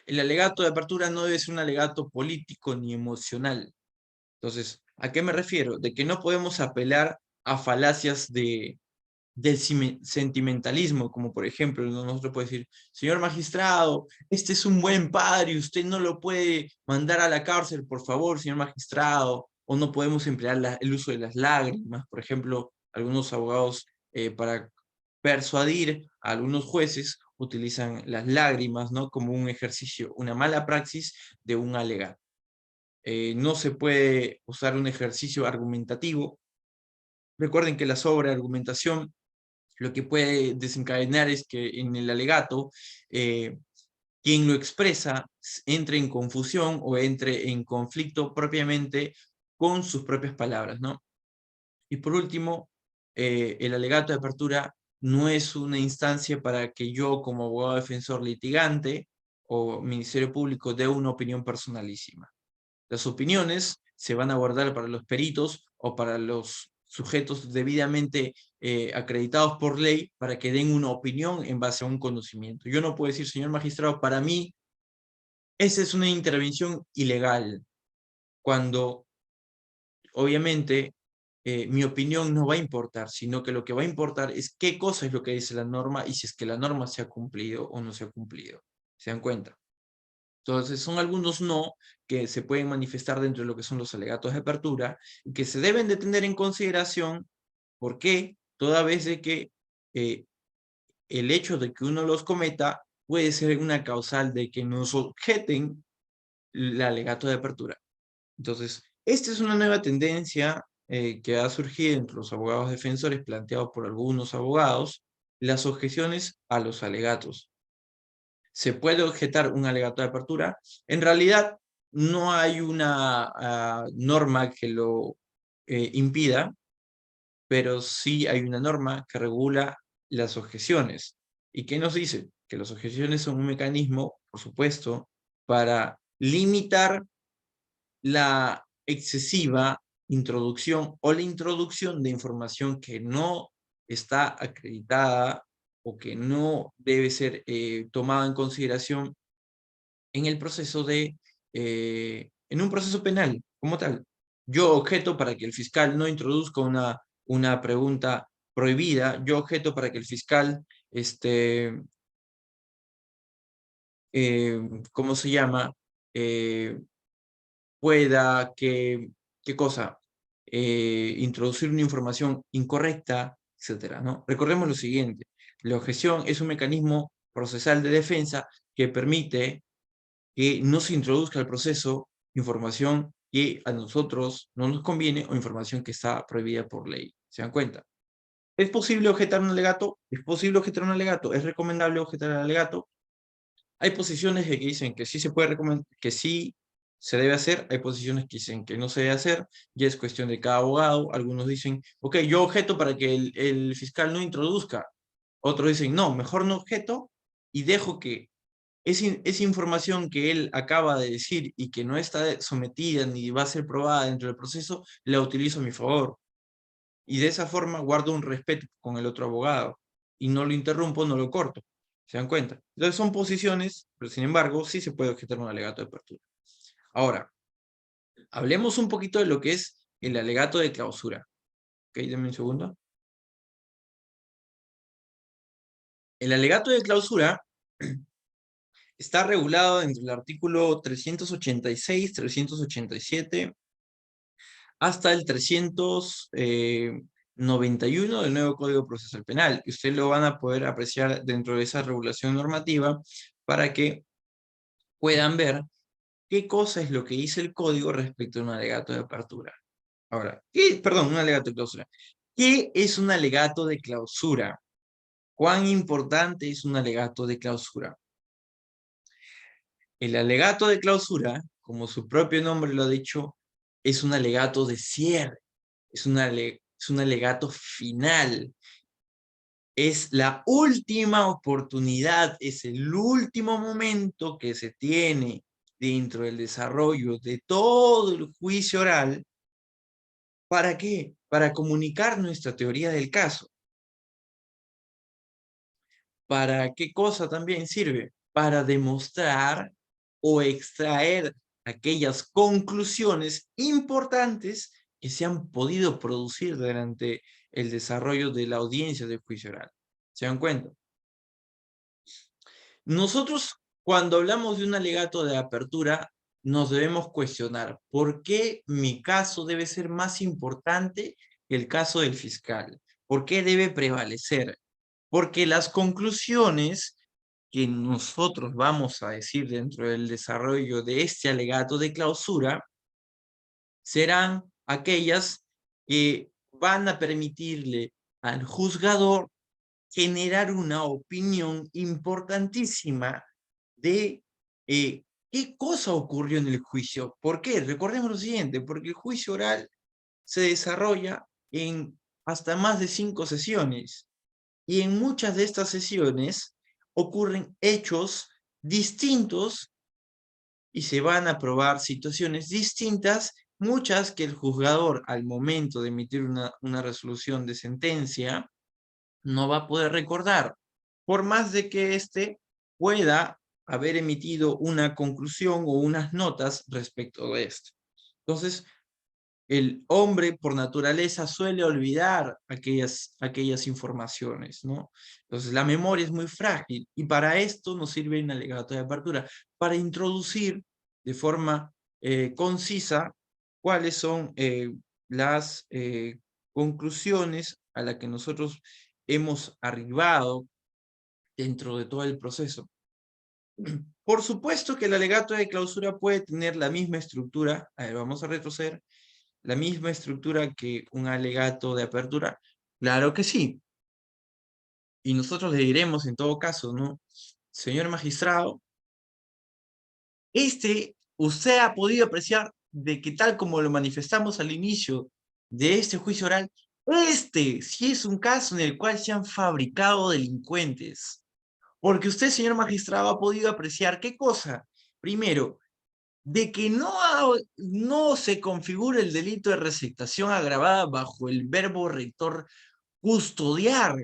El alegato de apertura no debe ser un alegato político ni emocional. Entonces, ¿a qué me refiero? De que no podemos apelar a falacias del sentimentalismo, como por ejemplo, nosotros podemos decir, señor magistrado, este es un buen padre, usted no lo puede mandar a la cárcel, por favor, señor magistrado, o no podemos emplear el uso de las lágrimas, por ejemplo, algunos abogados para persuadir a algunos jueces utilizan las lágrimas, ¿no? Como un ejercicio, una mala praxis de un alegato. No se puede usar un ejercicio argumentativo. Recuerden que la sobreargumentación lo que puede desencadenar es que en el alegato quien lo expresa entre en confusión o entre en conflicto propiamente con sus propias palabras, ¿no? Y por último, el alegato de apertura no es una instancia para que yo como abogado defensor litigante o Ministerio Público dé una opinión personalísima. Las opiniones se van a guardar para los peritos o para los sujetos debidamente acreditados por ley para que den una opinión en base a un conocimiento. Yo no puedo decir, señor magistrado, para mí esa es una intervención ilegal, cuando obviamente mi opinión no va a importar, sino que lo que va a importar es qué cosa es lo que dice la norma y si es que la norma se ha cumplido o no se ha cumplido. ¿Se dan cuenta? Entonces, son algunos no que se pueden manifestar dentro de lo que son los alegatos de apertura y que se deben de tener en consideración. ¿Por qué? Toda vez de que el hecho de que uno los cometa puede ser una causal de que nos objeten el alegato de apertura. Entonces, esta es una nueva tendencia que ha surgido entre los abogados defensores, planteado por algunos abogados, las objeciones a los alegatos. ¿Se puede objetar un alegato de apertura? En realidad, no hay una norma que lo impida, pero sí hay una norma que regula las objeciones. ¿Y qué nos dice? Que las objeciones son un mecanismo, por supuesto, para limitar la excesiva introducción o la introducción de información que no está acreditada o que no debe ser tomada en consideración en el proceso en un proceso penal como tal. Yo objeto para que el fiscal no introduzca una pregunta prohibida, yo objeto para que el fiscal, ¿cómo se llama? Pueda ¿qué cosa? Introducir una información incorrecta, etcétera, ¿no? Recordemos lo siguiente, la objeción es un mecanismo procesal de defensa que permite que no se introduzca al proceso información que a nosotros no nos conviene o información que está prohibida por ley. ¿Se dan cuenta? ¿Es posible objetar un alegato? ¿Es posible objetar un alegato? ¿Es recomendable objetar el alegato? Hay posiciones que dicen que sí se puede recomendar, que sí se debe hacer, hay posiciones que dicen que no se debe hacer, ya es cuestión de cada abogado. Algunos dicen, ok, yo objeto para que el fiscal no introduzca. Otros dicen, no, mejor no objeto y dejo que esa información que él acaba de decir y que no está sometida ni va a ser probada dentro del proceso, la utilizo a mi favor. Y de esa forma guardo un respeto con el otro abogado y no lo interrumpo, no lo corto. ¿Se dan cuenta? Entonces son posiciones, pero sin embargo sí se puede objetar un alegato de apertura. Ahora, hablemos un poquito de lo que es el alegato de clausura. Ok, denme un segundo. El alegato de clausura está regulado entre el artículo 386, 387, hasta el 391 del nuevo Código Procesal Penal. Y ustedes lo van a poder apreciar dentro de esa regulación normativa para que puedan ver qué cosa es lo que dice el código respecto a un alegato de apertura. Ahora, perdón, un alegato de clausura. ¿Qué es un alegato de clausura? ¿Cuán importante es un alegato de clausura? El alegato de clausura, como su propio nombre lo ha dicho, es un alegato de cierre, es un alegato final, es la última oportunidad, es el último momento que se tiene dentro del desarrollo de todo el juicio oral. ¿Para qué? Para comunicar nuestra teoría del caso. ¿Para qué cosa también sirve? Para demostrar o extraer aquellas conclusiones importantes que se han podido producir durante el desarrollo de la audiencia del juicio oral. ¿Se dan cuenta? Nosotros, cuando hablamos de un alegato de apertura, nos debemos cuestionar, ¿por qué mi caso debe ser más importante que el caso del fiscal? ¿Por qué debe prevalecer? Porque las conclusiones que nosotros vamos a decir dentro del desarrollo de este alegato de clausura serán aquellas que van a permitirle al juzgador generar una opinión importantísima de qué cosa ocurrió en el juicio. ¿Por qué? Recordemos lo siguiente, porque el juicio oral se desarrolla en hasta más de 5 sesiones. Y en muchas de estas sesiones ocurren hechos distintos y se van a probar situaciones distintas, muchas que el juzgador al momento de emitir una resolución de sentencia no va a poder recordar, por más de que éste pueda haber emitido una conclusión o unas notas respecto de esto. Entonces, el hombre por naturaleza suele olvidar aquellas informaciones, ¿no? Entonces la memoria es muy frágil y para esto nos sirve un alegato de apertura, para introducir de forma concisa cuáles son las conclusiones a las que nosotros hemos arribado dentro de todo el proceso. Por supuesto que el alegato de clausura puede tener la misma estructura, a ver, vamos a retroceder, la misma estructura que un alegato de apertura? Claro que sí. Y nosotros le diremos en todo caso, ¿no? Señor magistrado, usted ha podido apreciar de que tal como lo manifestamos al inicio de este juicio oral, sí es un caso en el cual se han fabricado delincuentes. Porque usted, señor magistrado, ha podido apreciar qué cosa. Primero, de que no se configura el delito de receptación agravada bajo el verbo rector custodiar,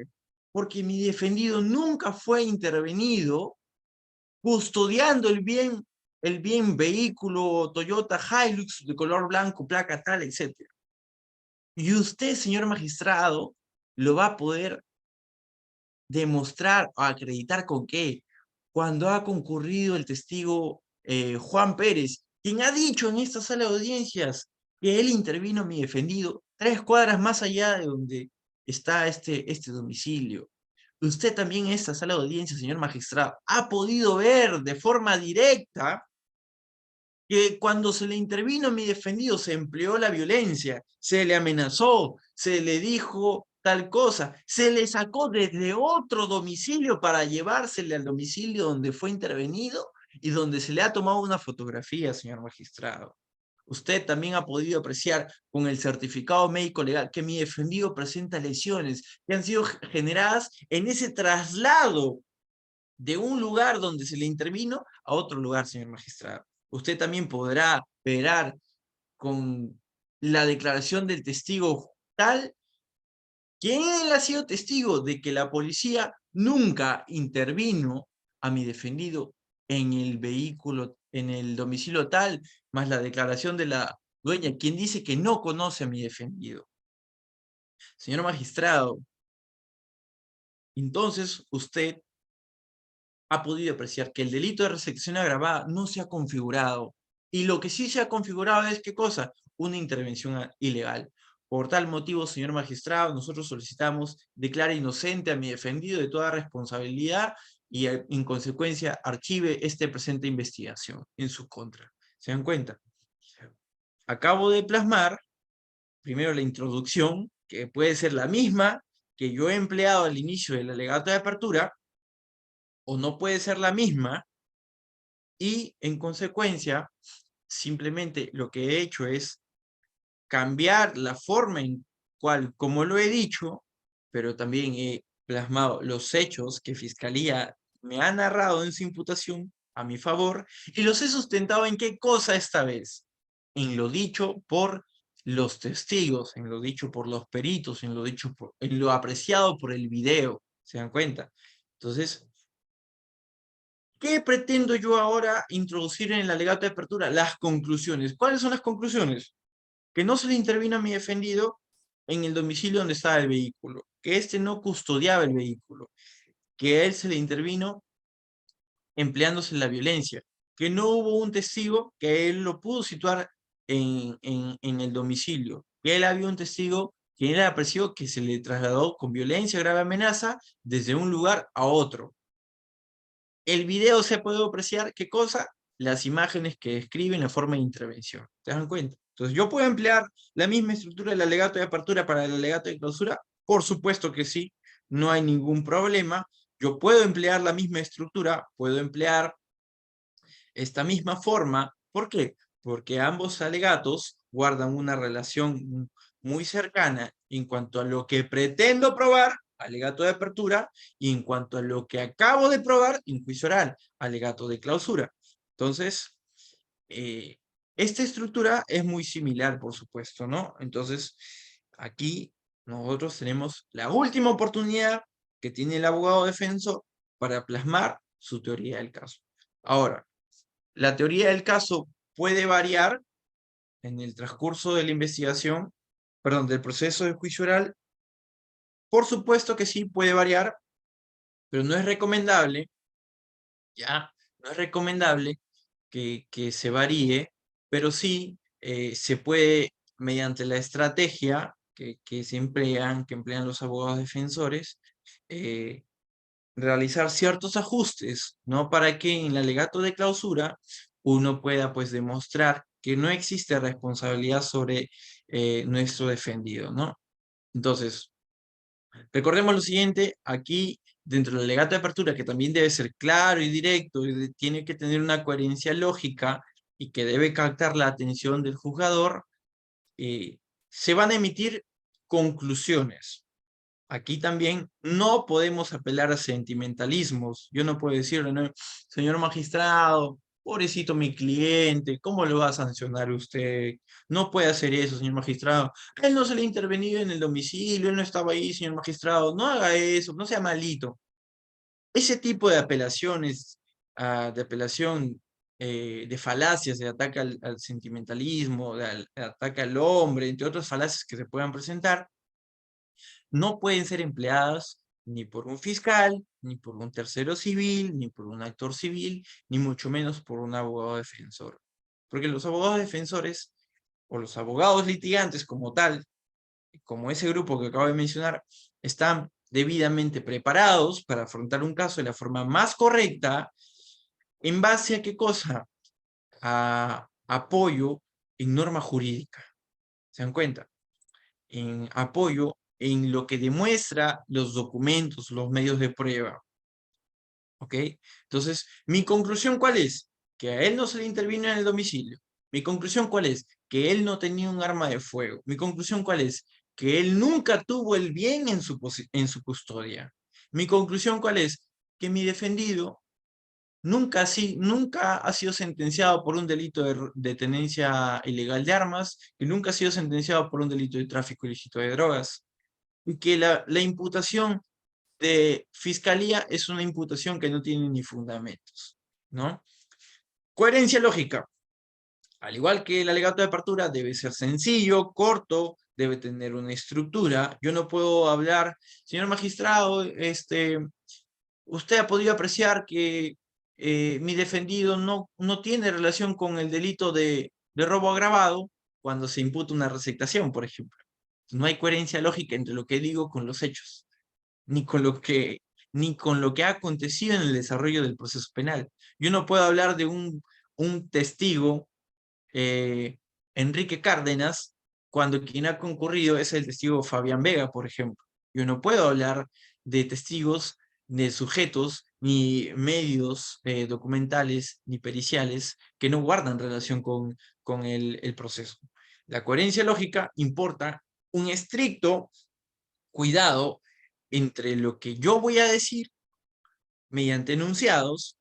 porque mi defendido nunca fue intervenido custodiando el bien vehículo Toyota Hilux de color blanco, placa tal, etc. Y usted, señor magistrado, lo va a poder demostrar o acreditar con qué, cuando ha concurrido el testigo Juan Pérez, quien ha dicho en esta sala de audiencias que él intervino mi defendido 3 cuadras más allá de donde está este domicilio. Usted también en esta sala de audiencias, señor magistrado, ha podido ver de forma directa que cuando se le intervino a mi defendido se empleó la violencia, se le amenazó, se le dijo tal cosa, se le sacó desde otro domicilio para llevársele al domicilio donde fue intervenido y donde se le ha tomado una fotografía, señor magistrado. Usted también ha podido apreciar con el certificado médico legal que mi defendido presenta lesiones que han sido generadas en ese traslado de un lugar donde se le intervino a otro lugar, señor magistrado. Usted también podrá ver con la declaración del testigo tal, quien él ha sido testigo de que la policía nunca intervino a mi defendido en el vehículo, en el domicilio tal, más la declaración de la dueña, quien dice que no conoce a mi defendido. Señor magistrado, entonces usted ha podido apreciar que el delito de recepción agravada no se ha configurado. Y lo que sí se ha configurado es, ¿qué cosa? Una intervención ilegal. Por tal motivo, señor magistrado, nosotros solicitamos declare inocente a mi defendido de toda responsabilidad y en consecuencia archive este presente investigación en su contra. ¿Se dan cuenta? Acabo de plasmar primero la introducción, que puede ser la misma que yo he empleado al inicio del alegato de apertura, o no puede ser la misma, y en consecuencia, simplemente lo que he hecho es cambiar la forma en cual, como lo he dicho, pero también he plasmado los hechos que Fiscalía me ha narrado en su imputación a mi favor, y los he sustentado en qué cosa esta vez, en lo dicho por los testigos, en lo dicho por los peritos, en lo apreciado por el video, ¿se dan cuenta? Entonces, ¿Qué pretendo yo ahora introducir en el alegato de apertura? Las conclusiones. ¿Cuáles son las conclusiones? Que no se le intervino a mi defendido en el domicilio donde estaba el vehículo, que éste no custodiaba el vehículo, que a él se le intervino empleándose la violencia, que no hubo un testigo que él lo pudo situar en el domicilio, que él había un testigo que él apreció que se le trasladó con violencia, grave amenaza, desde un lugar a otro. El video se puede apreciar, ¿qué cosa? Las imágenes que describen la forma de intervención. ¿Te dan cuenta? Entonces, ¿yo puedo emplear la misma estructura del alegato de apertura para el alegato de clausura? Por supuesto que sí, no hay ningún problema. Yo puedo emplear la misma estructura, puedo emplear esta misma forma. ¿Por qué? Porque ambos alegatos guardan una relación muy cercana en cuanto a lo que pretendo probar, alegato de apertura, y en cuanto a lo que acabo de probar, en juicio oral, alegato de clausura. Entonces, eh, esta estructura es muy similar, por supuesto, ¿no? Entonces, aquí nosotros tenemos la última oportunidad que tiene el abogado defensor para plasmar su teoría del caso. Ahora, la teoría del caso puede variar en el transcurso de la investigación, perdón, del proceso de juicio oral. Por supuesto que sí puede variar, pero no es recomendable, ya, no es recomendable que se varíe, pero sí se puede, mediante la estrategia que se emplean, que emplean los abogados defensores, eh, realizar ciertos ajustes, ¿no? Para que en el alegato de clausura uno pueda, pues, demostrar que no existe responsabilidad sobre nuestro defendido, ¿no? Entonces, recordemos lo siguiente, aquí, dentro del alegato de apertura, que también debe ser claro y directo, y tiene que tener una coherencia lógica, y que debe captar la atención del juzgador, eh, se van a emitir conclusiones. Aquí también no podemos apelar a sentimentalismos. Yo no puedo decirle, ¿no? Señor magistrado, pobrecito mi cliente, ¿cómo lo va a sancionar usted? No puede hacer eso, señor magistrado. A él no se le ha intervenido en el domicilio, él no estaba ahí, señor magistrado. No haga eso, no sea malito. Ese tipo de apelaciones, de apelación, de falacias, de ataque al sentimentalismo, de ataque al hombre, entre otras falacias que se puedan presentar, no pueden ser empleadas ni por un fiscal, ni por un tercero civil, ni por un actor civil, ni mucho menos por un abogado defensor. Porque los abogados defensores o los abogados litigantes como tal, como ese grupo que acabo de mencionar, están debidamente preparados para afrontar un caso de la forma más correcta, en base a qué cosa? A apoyo en norma jurídica. ¿Se dan cuenta? En apoyo en lo que demuestra los documentos, los medios de prueba. ¿Ok? Entonces, ¿mi conclusión cuál es? Que a él no se le intervino en el domicilio. ¿Mi conclusión cuál es? Que él no tenía un arma de fuego. ¿Mi conclusión cuál es? Que él nunca tuvo el bien en su custodia. ¿Mi conclusión cuál es? Que mi defendido nunca ha sido sentenciado por un delito de tenencia ilegal de armas, y nunca ha sido sentenciado por un delito de tráfico ilícito de drogas, y que la imputación de fiscalía es una imputación que no tiene ni fundamentos, ¿no? Coherencia lógica. Al igual que el alegato de apertura, debe ser sencillo, corto, debe tener una estructura. Yo no puedo hablar, señor magistrado, usted ha podido apreciar que mi defendido no tiene relación con el delito de robo agravado cuando se imputa una receptación, por ejemplo. No hay coherencia lógica entre lo que digo con los hechos, ni con lo que, ni con lo que ha acontecido en el desarrollo del proceso penal. Yo no puedo hablar de un testigo, eh, Enrique Cárdenas, cuando quien ha concurrido es el testigo Fabián Vega, por ejemplo. Yo no puedo hablar de testigos, de sujetos, ni medios documentales, ni periciales, que no guardan relación con el proceso. La coherencia lógica importa un estricto cuidado entre lo que yo voy a decir mediante enunciados,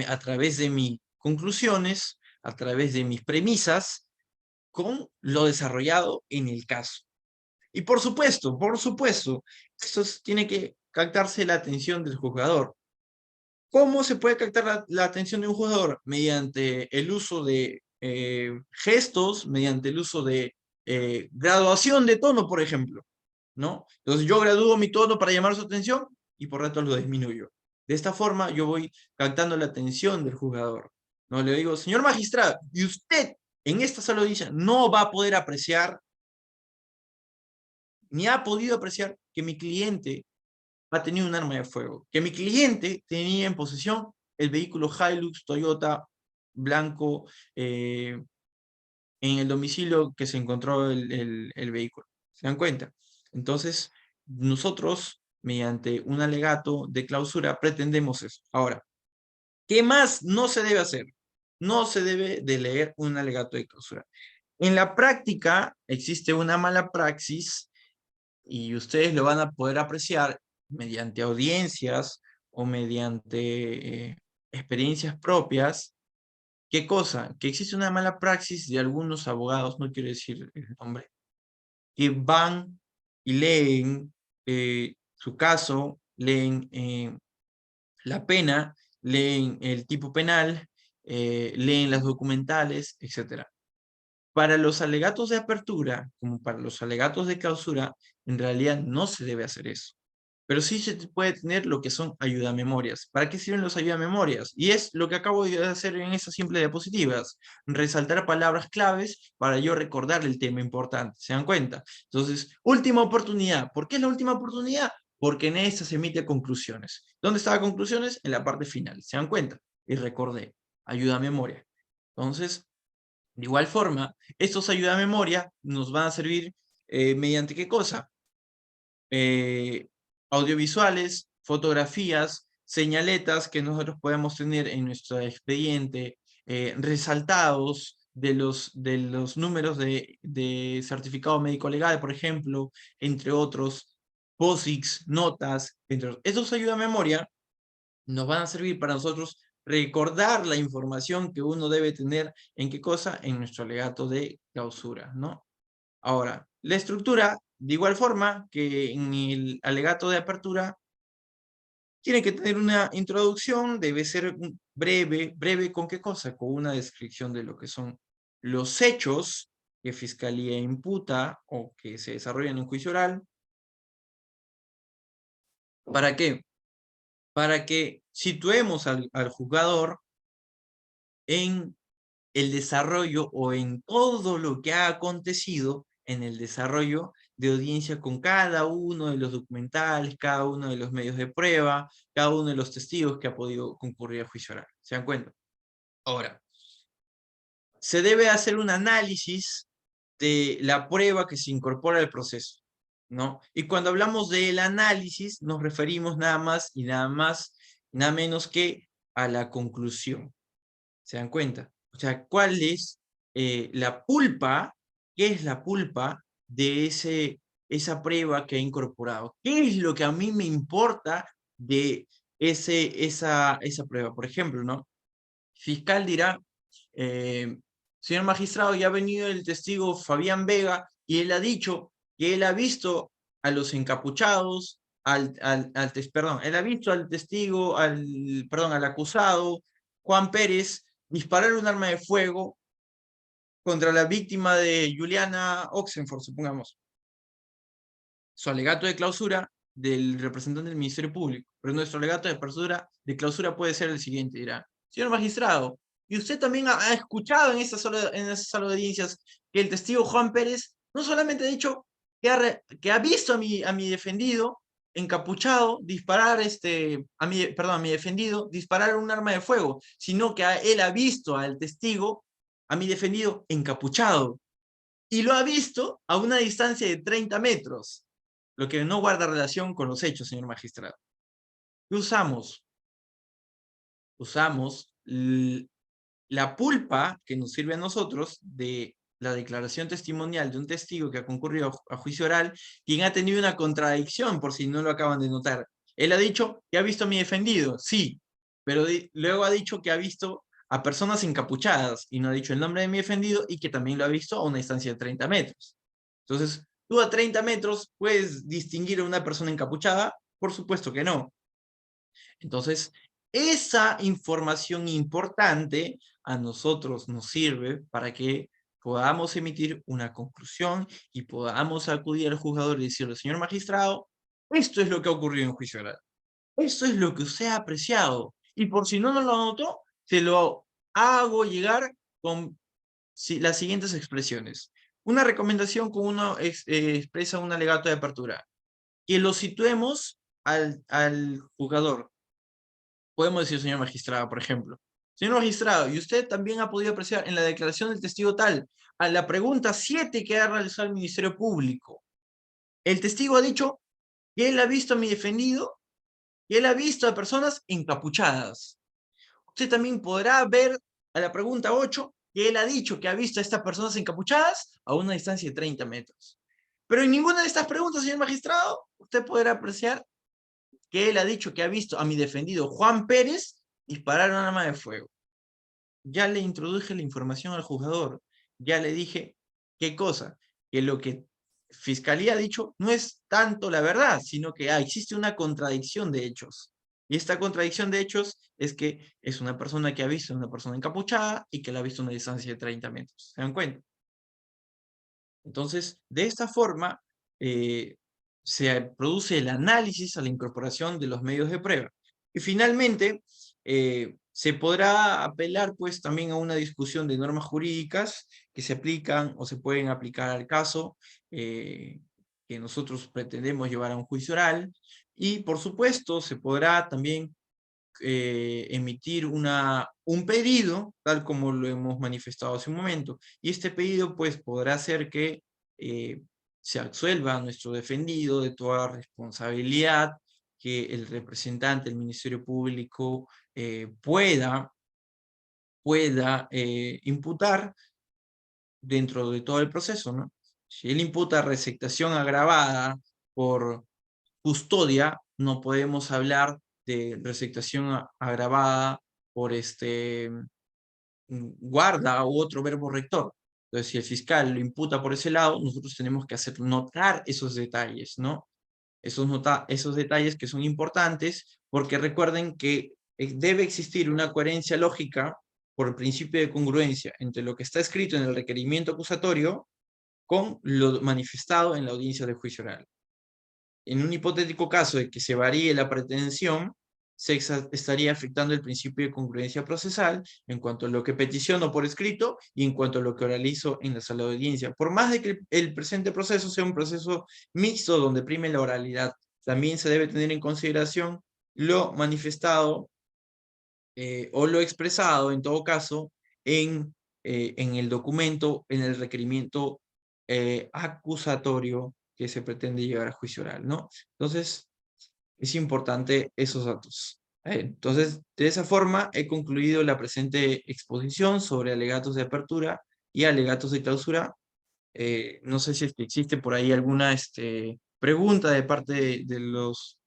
a través de mis conclusiones, a través de mis premisas, con lo desarrollado en el caso. Y por supuesto, esto tiene que captarse la atención del juzgador. ¿Cómo se puede captar la atención de un jugador? Mediante el uso de gestos, mediante el uso de graduación de tono, por ejemplo, ¿no? Entonces yo gradúo mi tono para llamar su atención y por rato lo disminuyo. De esta forma yo voy captando la atención del jugador. No le digo, señor magistrado, y usted en esta sala de audiencia no va a poder apreciar, ni ha podido apreciar que mi cliente ha tenido un arma de fuego, que mi cliente tenía en posesión el vehículo Hilux Toyota blanco en el domicilio que se encontró el vehículo. ¿Se dan cuenta? Entonces, nosotros, mediante un alegato de clausura, pretendemos eso. Ahora, ¿qué más no se debe hacer? No se debe de leer un alegato de clausura. En la práctica existe una mala praxis y ustedes lo van a poder apreciar mediante audiencias o mediante experiencias propias. ¿Qué cosa? Que existe una mala praxis de algunos abogados, no quiero decir el nombre, que van y leen su caso, leen la pena, leen el tipo penal, leen las documentales, etc. Para los alegatos de apertura, como para los alegatos de clausura, en realidad no se debe hacer eso. Pero sí se puede tener lo que son ayudamemorias. ¿Para qué sirven los ayudamemorias? Y es lo que acabo de hacer en esas simples diapositivas. Resaltar palabras claves para yo recordar el tema importante. ¿Se dan cuenta? Entonces, última oportunidad. ¿Por qué es la última oportunidad? Porque en esta se emite conclusiones. ¿Dónde están las conclusiones? En la parte final. ¿Se dan cuenta? Y recordé. Ayudamemoria. Entonces, de igual forma, estos ayudamemoria nos van a servir mediante ¿qué cosa? Audiovisuales, fotografías, señaletas que nosotros podemos tener en nuestro expediente, resaltados de los números de certificado médico legal, por ejemplo, entre otros, POSIX, notas, entre otros. Estos ayuda a memoria nos van a servir para nosotros recordar la información que uno debe tener en qué cosa, en nuestro alegato de clausura, ¿no? Ahora, la estructura, de igual forma que en el alegato de apertura, tiene que tener una introducción, debe ser breve. ¿Breve con qué cosa? Con una descripción de lo que son los hechos que Fiscalía imputa o que se desarrollan en juicio oral. ¿Para qué? Para que situemos al jugador en el desarrollo o en todo lo que ha acontecido en el desarrollo de audiencia con cada uno de los documentales, cada uno de los medios de prueba, cada uno de los testigos que ha podido concurrir a juicio oral. ¿Se dan cuenta? Ahora, se debe hacer un análisis de la prueba que se incorpora al proceso, ¿no? Y cuando hablamos del análisis, nos referimos nada más, nada menos que a la conclusión. ¿Se dan cuenta? O sea, ¿cuál es la pulpa? ¿Qué es la pulpa de esa prueba que ha incorporado? ¿Qué es lo que a mí me importa de esa prueba? Por ejemplo, ¿no? Fiscal dirá, señor magistrado, ya ha venido el testigo Fabián Vega y él ha dicho que él ha visto a los encapuchados, perdón, él ha visto al testigo, perdón, al acusado, Juan Pérez, disparar un arma de fuego contra la víctima de Juliana Oxenford, supongamos. Su alegato de clausura del representante del Ministerio Público. Pero nuestro alegato de clausura puede ser el siguiente, dirá, señor magistrado, y usted también ha escuchado en esa sala de audiencias que el testigo Juan Pérez no solamente ha dicho que ha visto a mi defendido encapuchado disparar a mi defendido disparar un arma de fuego, sino que él ha visto al testigo, a mi defendido encapuchado, y lo ha visto a una distancia de 30 metros, lo que no guarda relación con los hechos, señor magistrado. ¿Qué usamos? Usamos la pulpa que nos sirve a nosotros de la declaración testimonial de un testigo que ha concurrido a juicio oral, quien ha tenido una contradicción, por si no lo acaban de notar. Él ha dicho que ha visto a mi defendido, sí, pero luego ha dicho que ha visto a personas encapuchadas y no ha dicho el nombre de mi defendido y que también lo ha visto a una distancia de 30 metros. Entonces, ¿tú a 30 metros puedes distinguir a una persona encapuchada? Por supuesto que no. Entonces, esa información importante a nosotros nos sirve para que podamos emitir una conclusión y podamos acudir al juzgador y decirle, señor magistrado, esto es lo que ha ocurrido en juicio oral. Esto es lo que usted ha apreciado. Y por si no lo anotó, se lo hago llegar con las siguientes expresiones. Una recomendación con uno expresa un alegato de apertura. Que lo situemos al jugador. Podemos decir, señor magistrado, por ejemplo. Señor magistrado, y usted también ha podido apreciar en la declaración del testigo tal, a la pregunta 7 que ha realizado el Ministerio Público. El testigo ha dicho que él ha visto a mi defendido y él ha visto a personas encapuchadas. Usted también podrá ver a la pregunta 8 que él ha dicho que ha visto a estas personas encapuchadas a una distancia de 30 metros. Pero en ninguna de estas preguntas, señor magistrado, usted podrá apreciar que él ha dicho que ha visto a mi defendido Juan Pérez disparar un arma de fuego. Ya le introduje la información al juzgador, ya le dije, ¿qué cosa? Que lo que Fiscalía ha dicho no es tanto la verdad, sino que existe una contradicción de hechos. Y esta contradicción de hechos es que es una persona que ha visto a una persona encapuchada y que la ha visto a una distancia de 30 metros. ¿Se dan cuenta? Entonces, de esta forma, se produce el análisis a la incorporación de los medios de prueba. Y finalmente, se podrá apelar pues también a una discusión de normas jurídicas que se aplican o se pueden aplicar al caso que nosotros pretendemos llevar a un juicio oral. Y por supuesto, se podrá también emitir un pedido, tal como lo hemos manifestado hace un momento. Y este pedido pues podrá hacer que eh, se absuelva a nuestro defendido de toda responsabilidad, que el representante del Ministerio Público pueda imputar dentro de todo el proceso, ¿no? Si él imputa receptación agravada por custodia, no podemos hablar de receptación agravada por guarda u otro verbo rector. Entonces, si el fiscal lo imputa por ese lado, nosotros tenemos que hacer notar esos detalles, ¿no? Esos detalles que son importantes, porque recuerden que debe existir una coherencia lógica por el principio de congruencia entre lo que está escrito en el requerimiento acusatorio con lo manifestado en la audiencia de juicio oral. En un hipotético caso de que se varíe la pretensión, se estaría afectando el principio de congruencia procesal en cuanto a lo que peticiono por escrito y en cuanto a lo que oralizo en la sala de audiencia. Por más de que el presente proceso sea un proceso mixto donde prime la oralidad, también se debe tener en consideración lo manifestado o lo expresado, en todo caso, en el documento, en el requerimiento acusatorio que se pretende llevar a juicio oral, ¿no? Entonces, es importante esos datos. Entonces, de esa forma he concluido la presente exposición sobre alegatos de apertura y alegatos de clausura. No sé si es que existe por ahí alguna pregunta de parte de los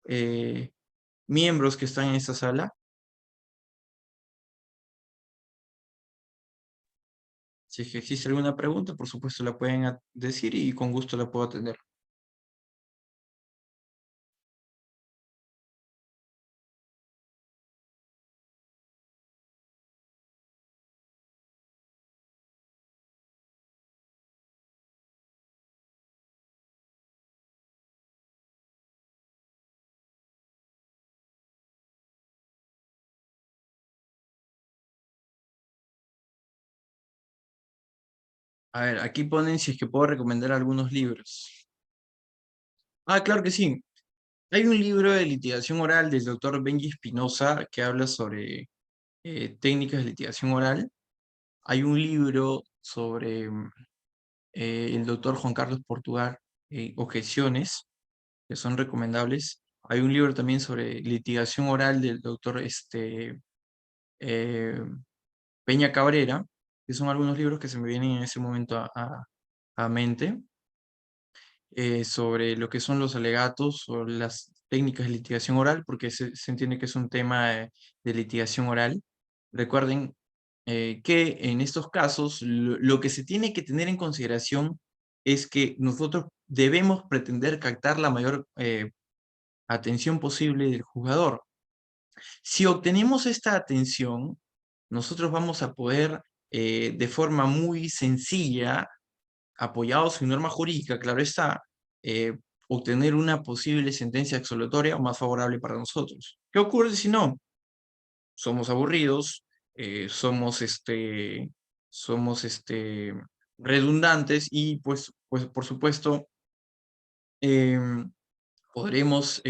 eh, miembros que están en esta sala. Si es que existe alguna pregunta, por supuesto la pueden decir y con gusto la puedo atender. A ver, aquí ponen si es que puedo recomendar algunos libros. Ah, claro que sí. Hay un libro de litigación oral del doctor Benji Espinosa que habla sobre técnicas de litigación oral. Hay un libro sobre el doctor Juan Carlos Portugal, Objeciones, que son recomendables. Hay un libro también sobre litigación oral del doctor eh, Peña Cabrera, que son algunos libros que se me vienen en ese momento a mente, sobre lo que son los alegatos o las técnicas de litigación oral, porque se entiende que es un tema de litigación oral. Recuerden que en estos casos lo que se tiene que tener en consideración es que nosotros debemos pretender captar la mayor atención posible del jugador. Si obtenemos esta atención, nosotros vamos a poder, de forma muy sencilla, apoyados en norma jurídica, claro está, obtener una posible sentencia absolutoria o más favorable para nosotros. ¿Qué ocurre si no? Somos aburridos, somos redundantes y pues por supuesto em, podremos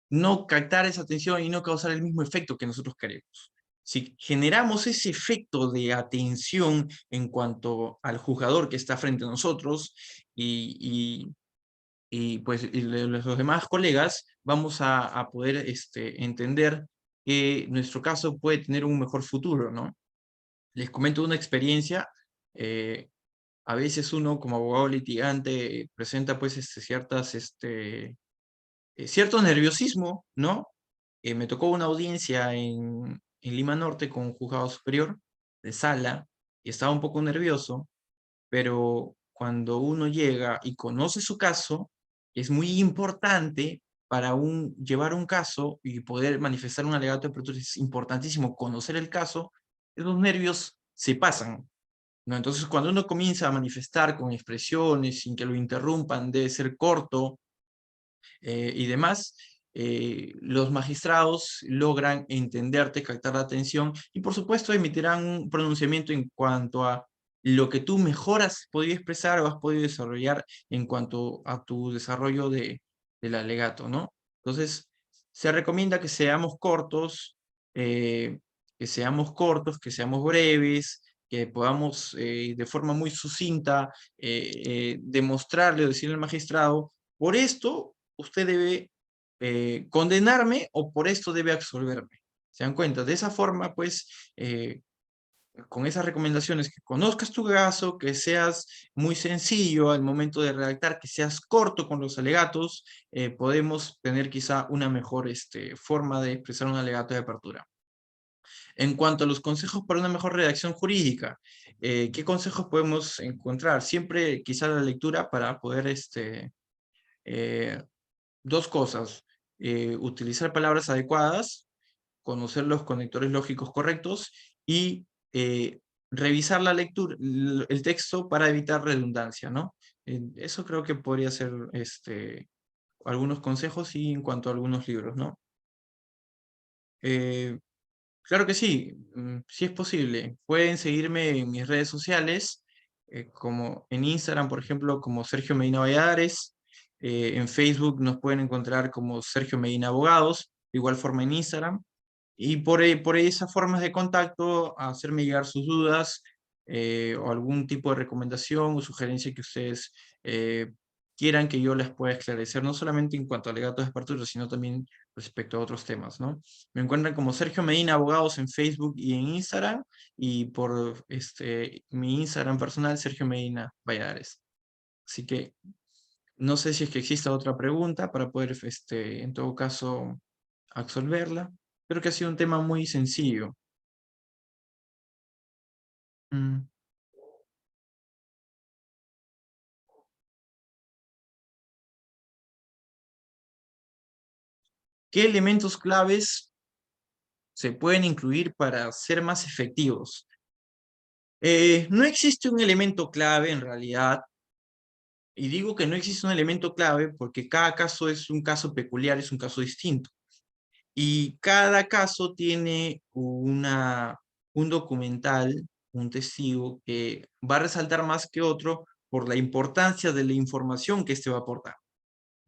no captar esa atención y no causar el mismo efecto que nosotros queremos. Si generamos ese efecto de atención en cuanto al juzgador que está frente a nosotros y, los demás colegas, vamos a poder entender que nuestro caso puede tener un mejor futuro, ¿no? Les comento una experiencia. eh, a veces uno como abogado litigante presenta pues cierto nerviosismo, ¿no? Me tocó una audiencia en Lima Norte con un juzgado superior de sala y estaba un poco nervioso, pero cuando uno llega y conoce su caso, es muy importante para llevar un caso y poder manifestar un alegato de apertura, es importantísimo conocer el caso, esos nervios se pasan, ¿no? Entonces, cuando uno comienza a manifestar con expresiones sin que lo interrumpan, debe ser corto, y demás, los magistrados logran entenderte, captar la atención y por supuesto emitirán un pronunciamiento en cuanto a lo que tú mejor has podido expresar o has podido desarrollar en cuanto a tu desarrollo del alegato, ¿no? Entonces, se recomienda que seamos breves, que podamos de forma muy sucinta demostrarle o decirle al magistrado, por esto usted debe condenarme o por esto debe absolverme. ¿Se dan cuenta? De esa forma, pues, con esas recomendaciones, que conozcas tu caso, que seas muy sencillo al momento de redactar, que seas corto con los alegatos, podemos tener quizá una mejor forma de expresar un alegato de apertura. En cuanto a los consejos para una mejor redacción jurídica, ¿qué consejos podemos encontrar? Siempre quizá la lectura para poder eh, dos cosas, utilizar palabras adecuadas, conocer los conectores lógicos correctos y revisar la lectura, el texto para evitar redundancia, ¿no? Eso creo que podría ser algunos consejos y en cuanto a algunos libros, ¿no? Eh, claro que sí, sí es posible. Pueden seguirme en mis redes sociales, como en Instagram, por ejemplo, como Sergio Medina Valladares. En Facebook nos pueden encontrar como Sergio Medina Abogados, de igual forma en Instagram. Y por esas formas de contacto, a hacerme llegar sus dudas o algún tipo de recomendación o sugerencia que ustedes eh, quieran que yo les pueda esclarecer, no solamente en cuanto a alegatos de apertura, sino también respecto a otros temas, ¿no? Me encuentran como Sergio Medina Abogados en Facebook y en Instagram, y por mi Instagram personal, Sergio Medina Valladares. Así que no sé si es que exista otra pregunta para poder, en todo caso, absolverla. Creo que ha sido un tema muy sencillo. Mm, ¿Qué elementos claves se pueden incluir para ser más efectivos? No existe un elemento clave en realidad, y digo que no existe un elemento clave porque cada caso es un caso peculiar, es un caso distinto. Y cada caso tiene un documental, un testigo que va a resaltar más que otro por la importancia de la información que éste va a aportar.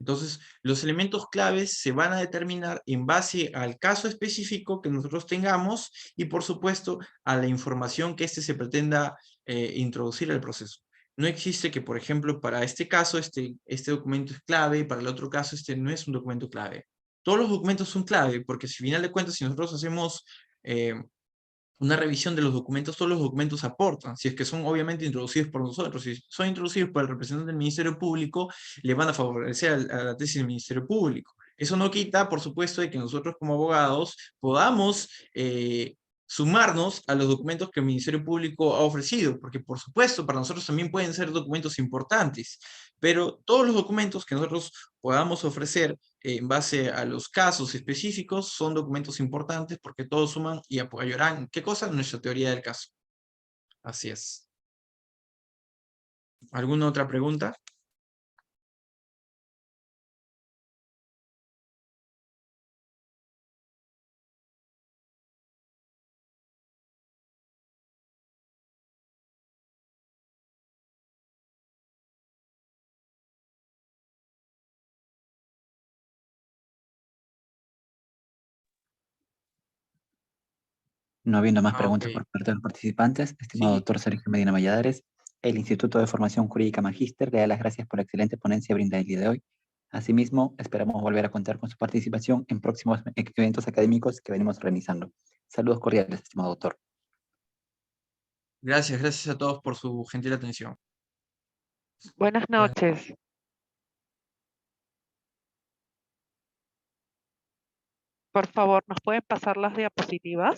Entonces, los elementos claves se van a determinar en base al caso específico que nosotros tengamos y, por supuesto, a la información que éste se pretenda introducir al proceso. No existe que, por ejemplo, para este caso, este documento es clave, y para el otro caso, este no es un documento clave. Todos los documentos son clave, porque si al final de cuentas, si nosotros hacemos una revisión de los documentos, todos los documentos aportan, si es que son obviamente introducidos por nosotros, si son introducidos por el representante del Ministerio Público, le van a favorecer a la tesis del Ministerio Público. Eso no quita, por supuesto, de que nosotros como abogados podamos sumarnos a los documentos que el Ministerio Público ha ofrecido, porque por supuesto para nosotros también pueden ser documentos importantes, pero todos los documentos que nosotros podamos ofrecer en base a los casos específicos son documentos importantes porque todos suman y apoyarán, ¿qué cosa? Nuestra teoría del caso. Así es. ¿Alguna otra pregunta? No habiendo más Ah, ok. preguntas por parte de los participantes, estimado Sí, doctor Sergio Medina Valladares, el Instituto de Formación Jurídica Magíster le da las gracias por la excelente ponencia brindada el día de hoy. Asimismo, esperamos volver a contar con su participación en próximos eventos académicos que venimos organizando. Saludos cordiales, estimado doctor. gracias a todos por su gentil atención. Buenas noches. Por favor, ¿nos pueden pasar las diapositivas?